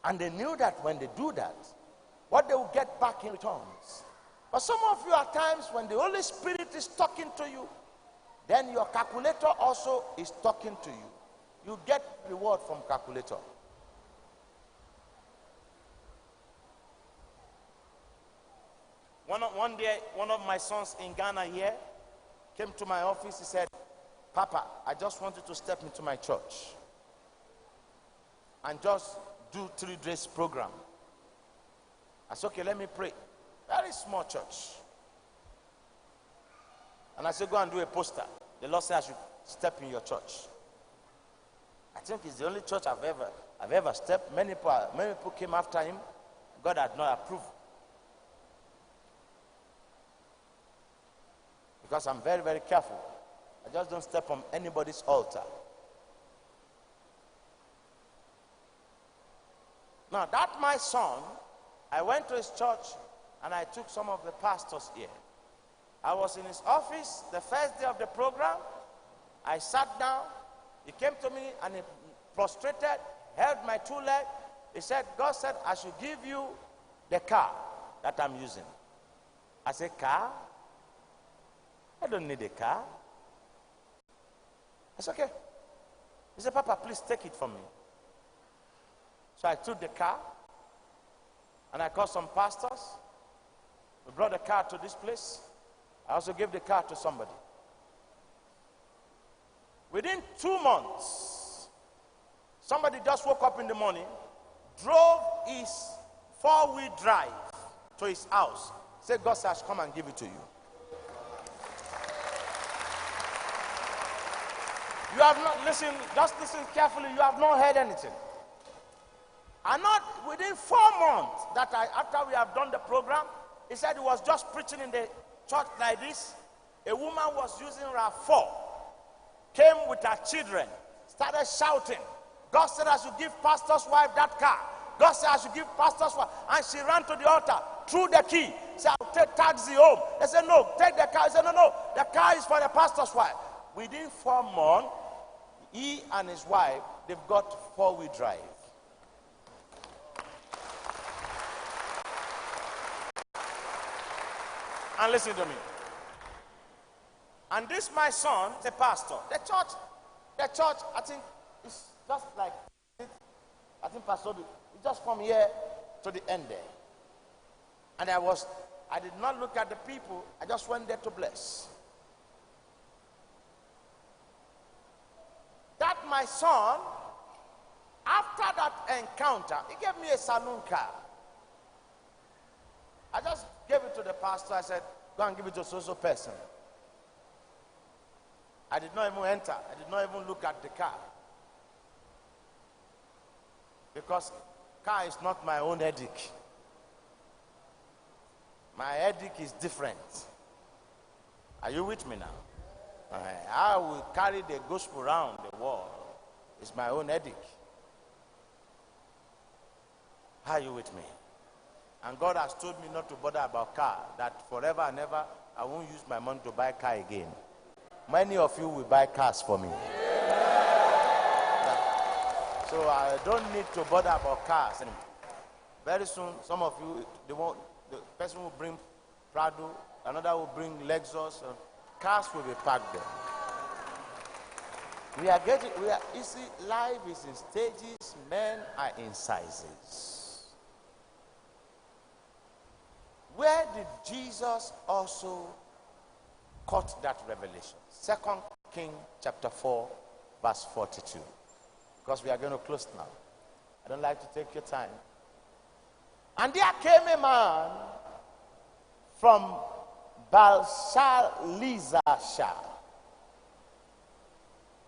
And they knew that when they do that, what they will get back in returns. But some of you at times, when the Holy Spirit is talking to you, then your calculator also is talking to you. You get reward from calculator. One day, one of my sons in Ghana here came to my office. He said, Papa, I just want you to step into my church and just do 3 days program. I said, okay, let me pray. Very small church. And I said, go and do a poster. The Lord said I should step in your church. I think it's the only church I've ever stepped. Many people came after him. God had not approved. Because I'm very, very careful. I just don't step on anybody's altar. Now, that my son, I went to his church and I took some of the pastors here. I was in his office the first day of the program. I sat down. He came to me and he prostrated, held my 2 legs. He said, God said, I should give you the car that I'm using. I said, car? I don't need a car. I said, okay. He said, Papa, please take it from me. So I took the car and I called some pastors. We brought the car to this place. I also gave the car to somebody. Within 2 months, somebody just woke up in the morning, drove his 4-wheel drive to his house. Said, God says, come and give it to you. You have not listened, just listen carefully, you have not heard anything. And not within 4 months after we have done the program, he said he was just preaching in the church like this. A woman was using RAV4, came with her children, started shouting. God said I should give pastor's wife that car. God said I should give pastor's wife. And she ran to the altar, threw the key, said, I'll take taxi home. They said, no, take the car. He said, no, the car is for the pastor's wife. Within 4 months, he and his wife, they've got 4-wheel drive. And listen to me. And this my son, the pastor. The church, I think, is just like, I think Pastor, it's just from here to the end there. And I did not look at the people. I just went there to bless. That my son, after that encounter, he gave me a saloon car. I just gave it to the pastor. I said, go and give it to so person. I did not even enter. I did not even look at the car. Because car is not my own headache. My headache is different. Are you with me now? I will carry the gospel around the world. It's my own headache. Are you with me? And God has told me not to bother about car, that forever and ever I won't use my money to buy car again. Many of you will buy cars for me. So I don't need to bother about cars anymore. Very soon, some of you, the person will bring Prado, another will bring Lexus. Cars will be packed there. You see, life is in stages, men are in sizes. Where did Jesus also cut that revelation? 2 Kings chapter 4, verse 42. Because we are going to close now. I don't like to take your time. And there came a man from Baalshalizah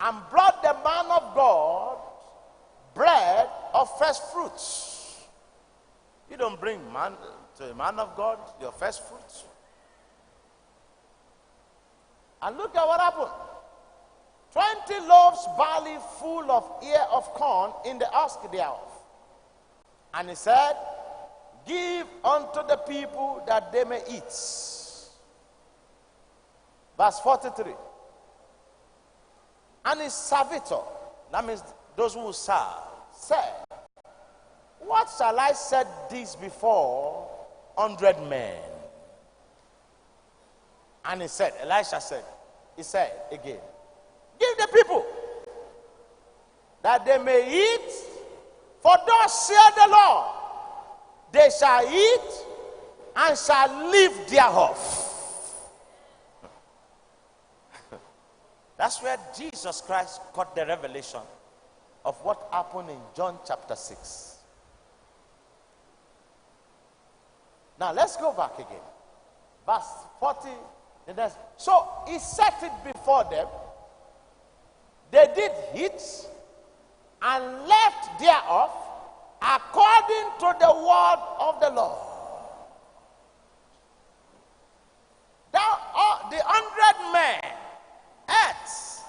and brought the man of God bread of first fruits. You don't bring man to a man of God your first fruits. And look at what happened. 20 loaves barley full of ear of corn in the husk thereof. And he said, give unto the people that they may eat. Verse 43. And his servitor, that means those who serve, said, what shall I set this before 100 men? And he said, Elisha said, he said again, give the people that they may eat, for thus saith the Lord, they shall eat and shall live thereof. That's where Jesus Christ got the revelation of what happened in John chapter 6. Now let's go back again. Verse 40. So he set it before them. They did eat and left thereof according to the word of the Lord. Now, the 100 men ate,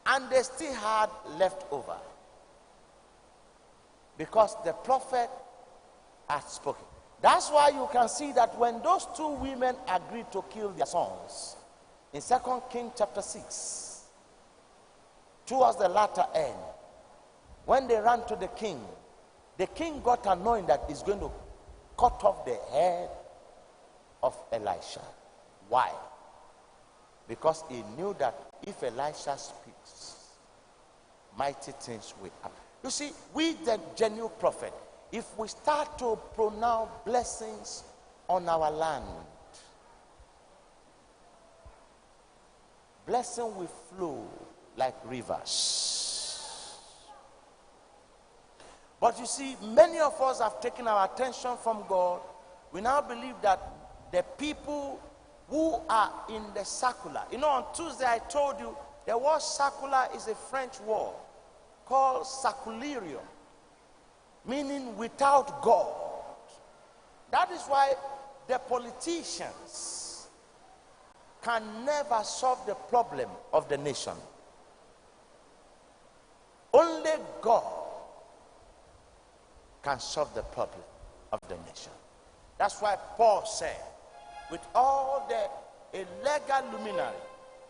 and they still had left over, because the prophet had spoken. That's why you can see that when those two women agreed to kill their sons, in 2 Kings chapter 6, towards the latter end, when they ran to the king got annoyed that he's going to cut off the head of Elisha. Why? Because he knew that if Elisha speaks, mighty things will happen. You see, we the genuine prophet, if we start to pronounce blessings on our land, blessing will flow like rivers. But you see, many of us have taken our attention from God. We now believe that the people who are in the circular, on Tuesday I told you the word circular is a French word called circularium, meaning without God. That is why the politicians can never solve the problem of the nation. Only God can solve the problem of the nation. That's why Paul said, with all the illegal luminary,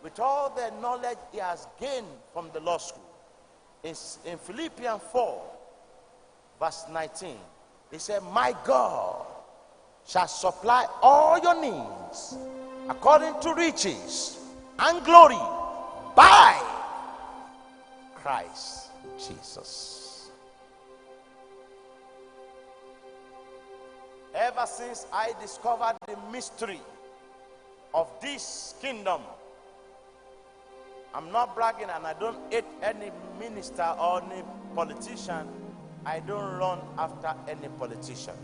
with all the knowledge he has gained from the law school, in Philippians 4, verse 19, he said, my God shall supply all your needs according to riches and glory by Christ Jesus. Ever since I discovered the mystery of this kingdom, I'm not bragging, and I don't hate any minister or any politician. I don't run after any politician.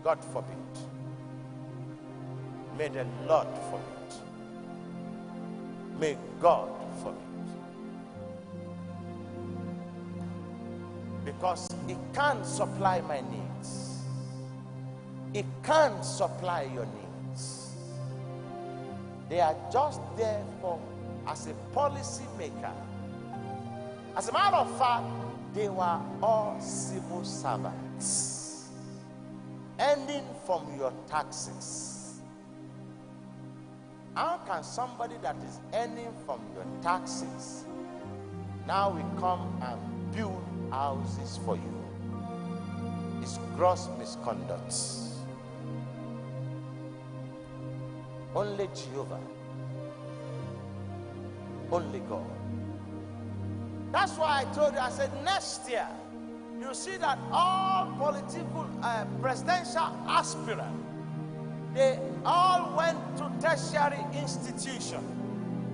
God forbid. May the Lord forbid. May God forbid. Because He can't supply my needs. It can't supply your needs. They are just there for as a policy maker. As a matter of fact, they were all civil servants, ending from your taxes. How can somebody that is earning from your taxes now will come and build houses for you? It's gross misconduct. Only Jehovah, only God. That's why I told you, I said next year you see that all political presidential aspirants, they all went to tertiary institution.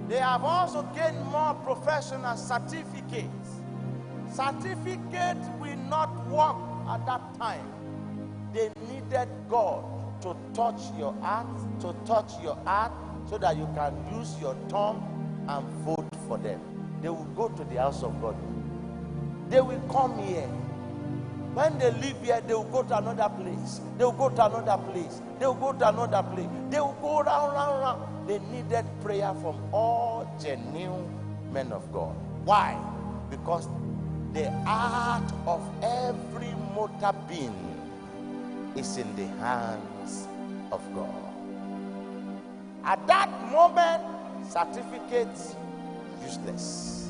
They have also gained more professional certificates. Certificates will not work at that time. They needed God to touch your heart, so that you can use your tongue and vote for them. They will go to the house of God. They will come here. When they leave here, they will go to another place. They will go to another place. They will go to another place. They will go round. They needed prayer from all genuine men of God. Why? Because the heart of every mortal being is in the hands of God. At that moment, certificates useless,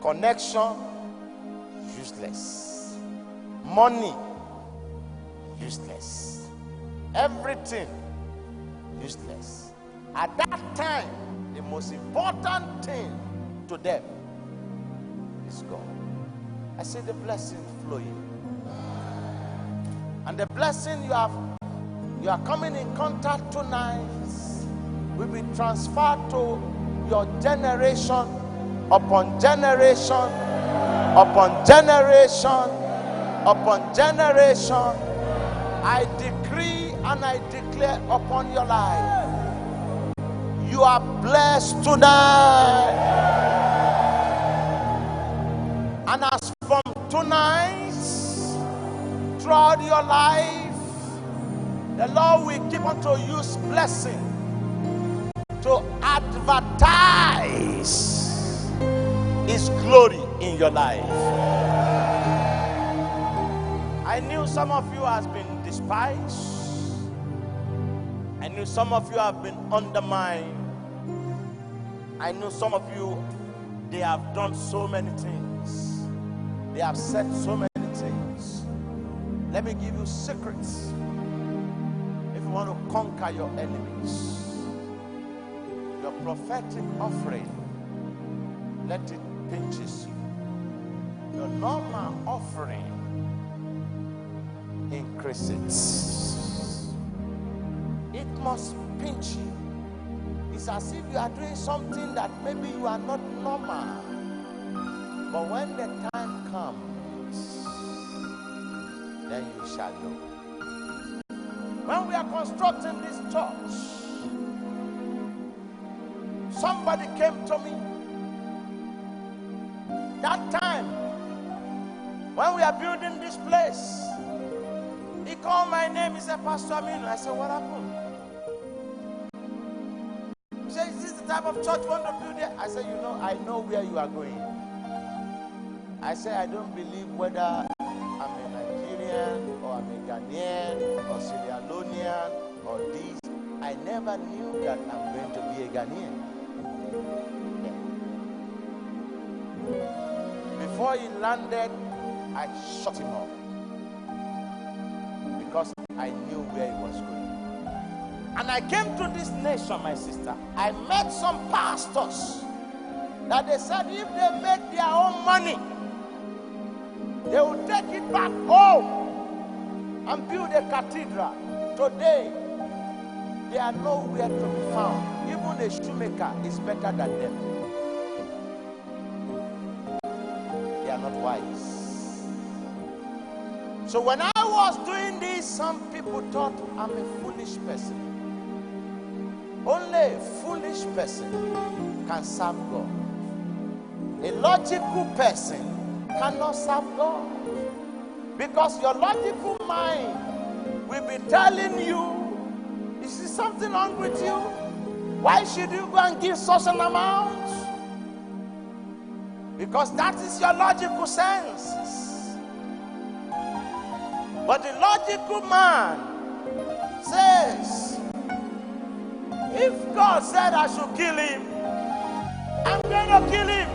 connection useless, money useless, everything useless. At that time, the most important thing to them is God. I see the blessing flowing. And the blessing you are coming in contact tonight will be transferred to your generation upon generation upon generation upon generation. I decree and I declare upon your life, you are blessed tonight. And as from tonight, throughout your life, the Lord will keep on to use blessing to advertise His glory in your life. I knew some of you has been despised. I knew some of you have been undermined. I know some of you, they have done so many things. They have said so many things. Let me give you secrets. If you want to conquer your enemies, your prophetic offering, let it pinches you. Your normal offering, increase it. It must pinch you. It's as if you are doing something that maybe you are not normal. But when the time comes, then you shall know. When we are constructing this church, somebody came to me. That time, when we are building this place, he called my name. He said, Pastor Aminu. I said, what happened? He said, is this the type of church you want to build here? I said, I know where you are going. I said, I don't believe whether I'm a Nigerian or I'm a Ghanaian or Sierra Leonean or this. I never knew that I'm going to be a Ghanaian. Before he landed, I shut him up. Because I knew where he was going. And I came to this nation, my sister. I met some pastors that they said if they make their own money, they will take it back home and build a cathedral. Today, they are nowhere to be found. Even a shoemaker is better than them. They are not wise. So when I was doing this, some people thought I'm a foolish person. Only a foolish person can serve God. A logical person cannot serve God. Because your logical mind will be telling you, is there something wrong with you? Why should you go and give such an amount? Because that is your logical sense. But the logical man says, if God said I should kill him, I'm going to kill him.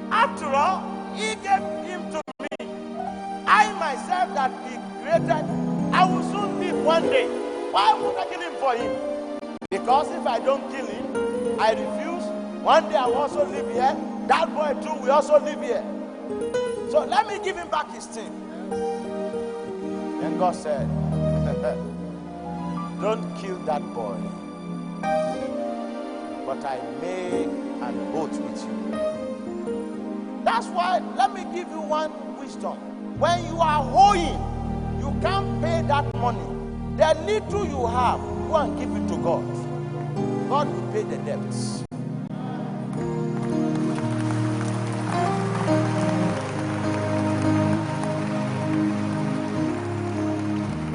After all, he gave him to me. I myself that he created, I will soon live one day. Why would I kill him for him? Because if I don't kill him, I refuse. One day I will also live here. That boy too will also live here. So let me give him back his thing. And God said, don't kill that boy, but I make an oath with you. That's why, let me give you one wisdom. When you are owing, you can't pay that money. The little you have, go and give it to God. God will pay the debts.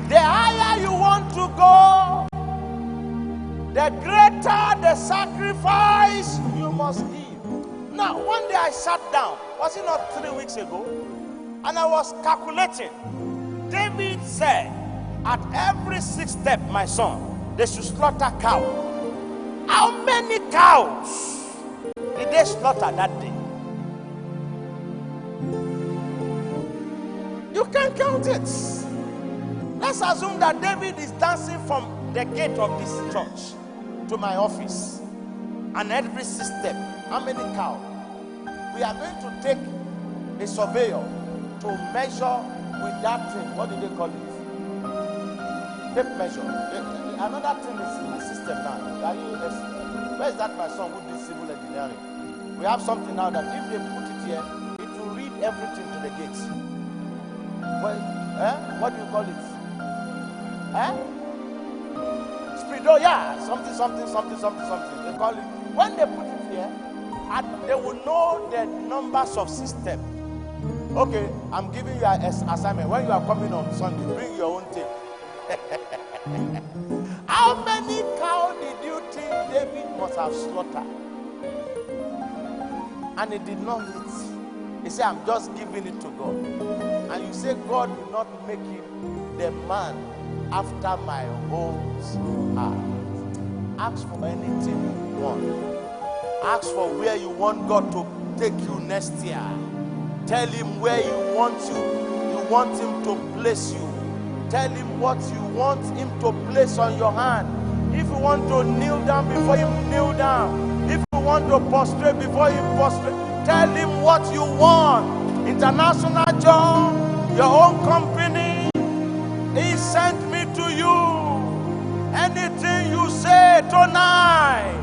The higher you want to go, the greater the sacrifice you must give. Now, one day I sat down, was it not 3 weeks ago? And I was calculating. David said, at every 6 steps, my son, they should slaughter cow. How many cows did they slaughter that day? You can't count it. Let's assume that David is dancing from the gate of this church to my office. And every 6 steps, how many cows? We are going to take a surveyor to measure with that thing. What do they call it? Tape measure. Another thing is in the system now. Where is that my son who did civil engineering? We have something now that if they put it here, it will read everything to the gates. Well, what do you call it? Speedo, yeah. Something. They call it. When they put it here, they will know the numbers of system. Okay, I'm giving you an assignment. When you are coming on Sunday, bring your own tape. How many cows did you think David must have slaughtered? And he did not eat. He said, I'm just giving it to God. And you say God will not make him the man after my own heart. Ask for anything you want. Ask for where you want God to take you next year. Tell him where you want him to place you. Tell him what you want him to place on your hand. If you want to kneel down before him, kneel down. If you want to prostrate before him, prostrate. Tell him what you want. International job, your own company. He sent me to you. Anything you say tonight,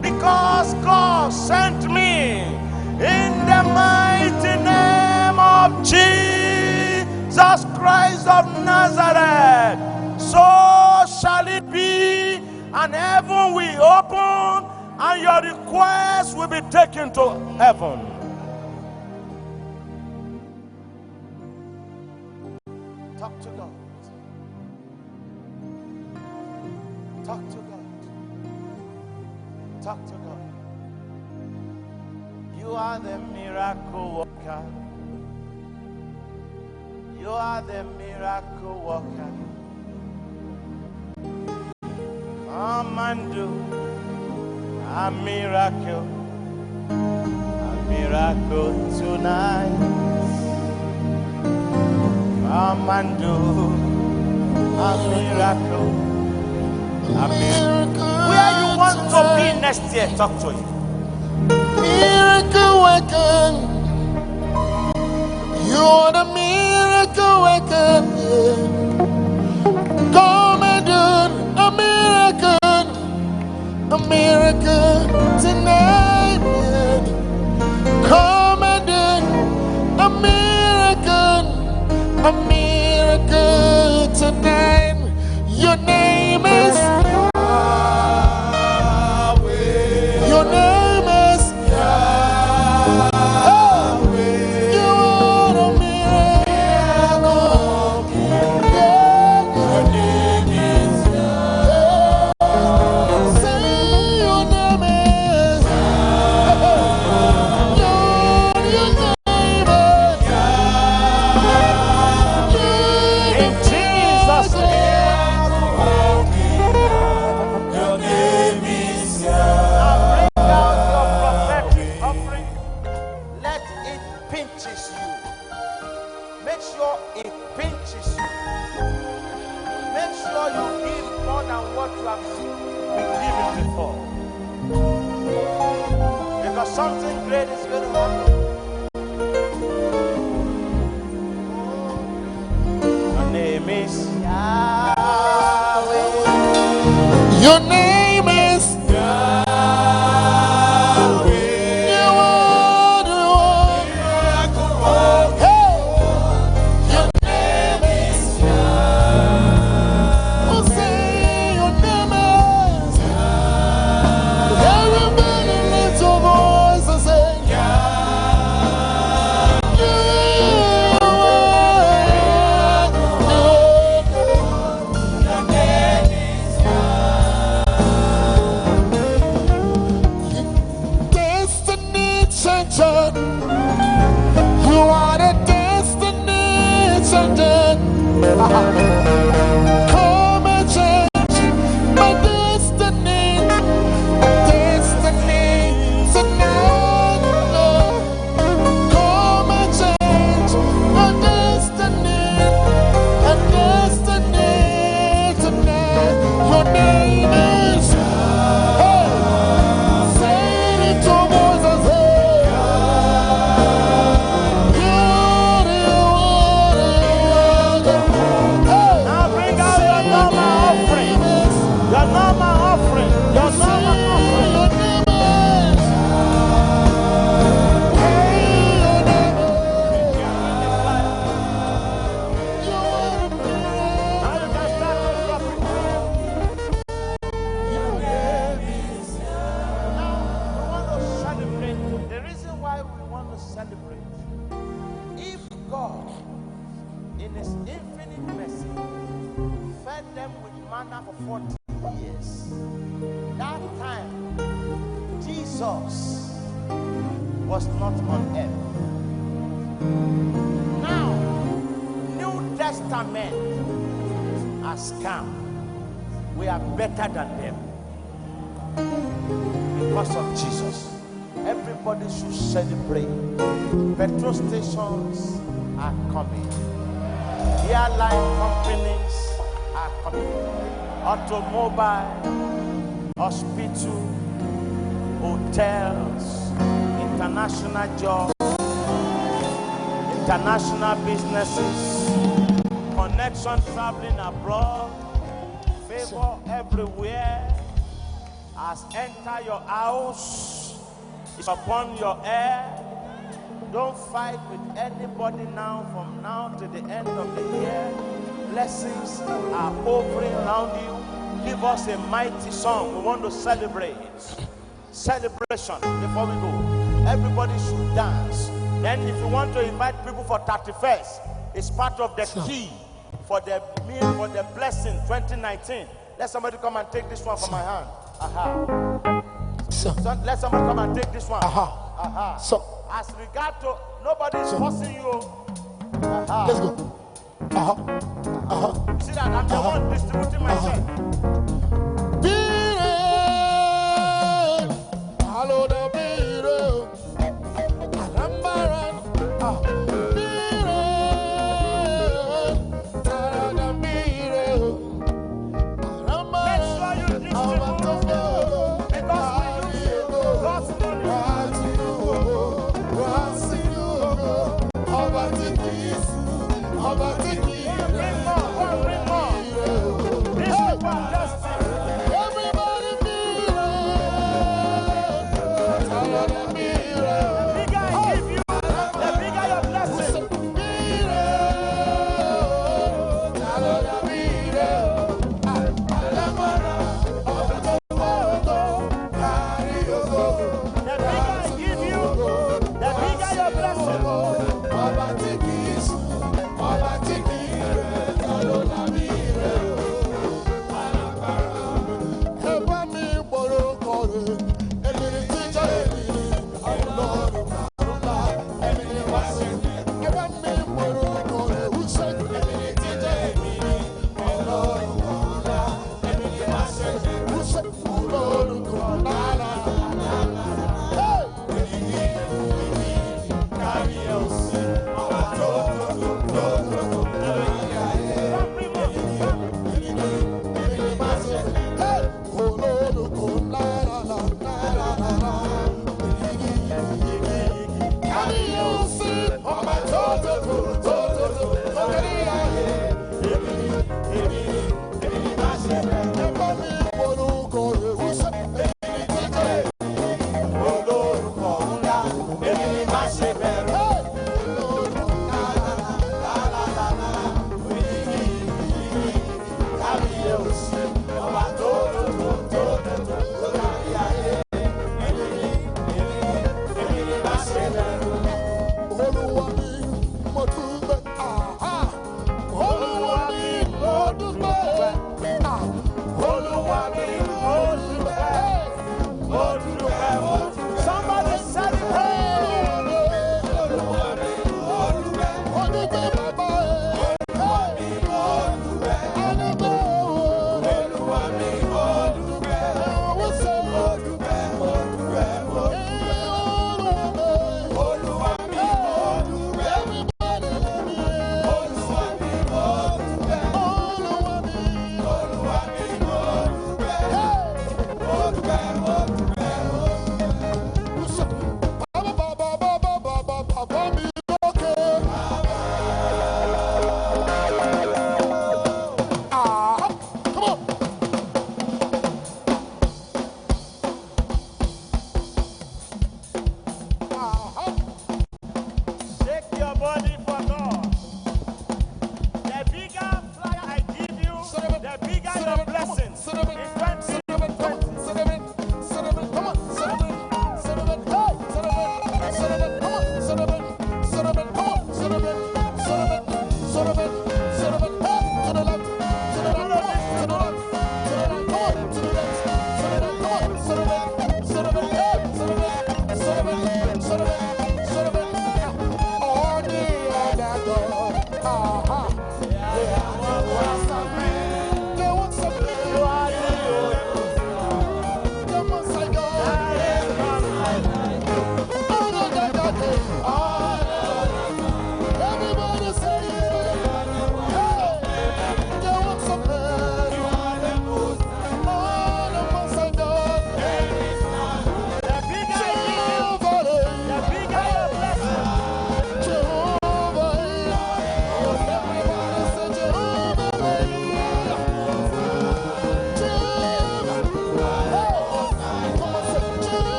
because God sent me in the mighty name of Jesus Christ of Nazareth, so shall it be, and heaven will open, and your request will be taken to heaven. Talk to God. Talk to God. Talk to God. You are the miracle worker. You are the miracle worker. Come and do a miracle tonight. Come and do a miracle. Where you want to be next year, talk to him. Miracle worker. You're the miracle worker. Come and do a miracle tonight. Come and do a miracle tonight. Your name is Yahweh. Your name is Yahweh. You are a miracle. Your name is Yahweh. Say your name is Yahweh. Your name is Yahweh. In Jesus' name. Make sure it pinches you. Make sure you give more than what you have been given before. Because something great is going to happen. Your name is Yahweh. Your name is Yahweh. You are the one. Hey. Your name is Yahweh. Oh, say your name is Yahweh. Everybody lift your voice and say Yahweh. Your name is Yahweh. Your normal offering. Your normal offering. Celebrate. If God, in His infinite mercy, fed them with manna for 40 years, that time Jesus was not on earth. Now, New Testament has come. We are better than them because of Jesus. Everybody should celebrate. Petrol stations are coming. Airline companies are coming. Automobile, hospital, hotels, international jobs, international businesses, connection traveling abroad, favor everywhere has entered your house. It's upon your head. Don't fight with anybody now. From now to the end of the year, blessings are hovering around you. Give us a mighty song. We want to celebrate. Celebration before we go. Everybody should dance. Then if you want to invite people for 31st, it's part of the key for the meal, for the blessing 2019. Let somebody come and take this one from my hand. Aha. So, let somebody come and take this one. So, as regard to nobody is forcing you. Let's go. See that I'm the one distributing myself. Hello, the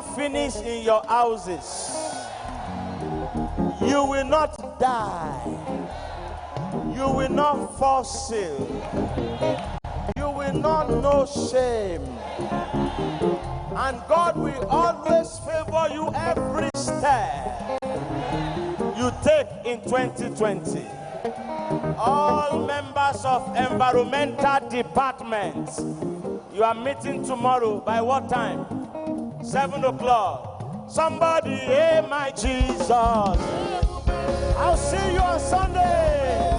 never finish in your houses. You will not die. You will not fall sick. You will not know shame. And God will always favor you every step you take in 2020. All members of environmental department, you are meeting tomorrow by what time? 7 o'clock. Somebody, hey my Jesus. I'll see you on Sunday.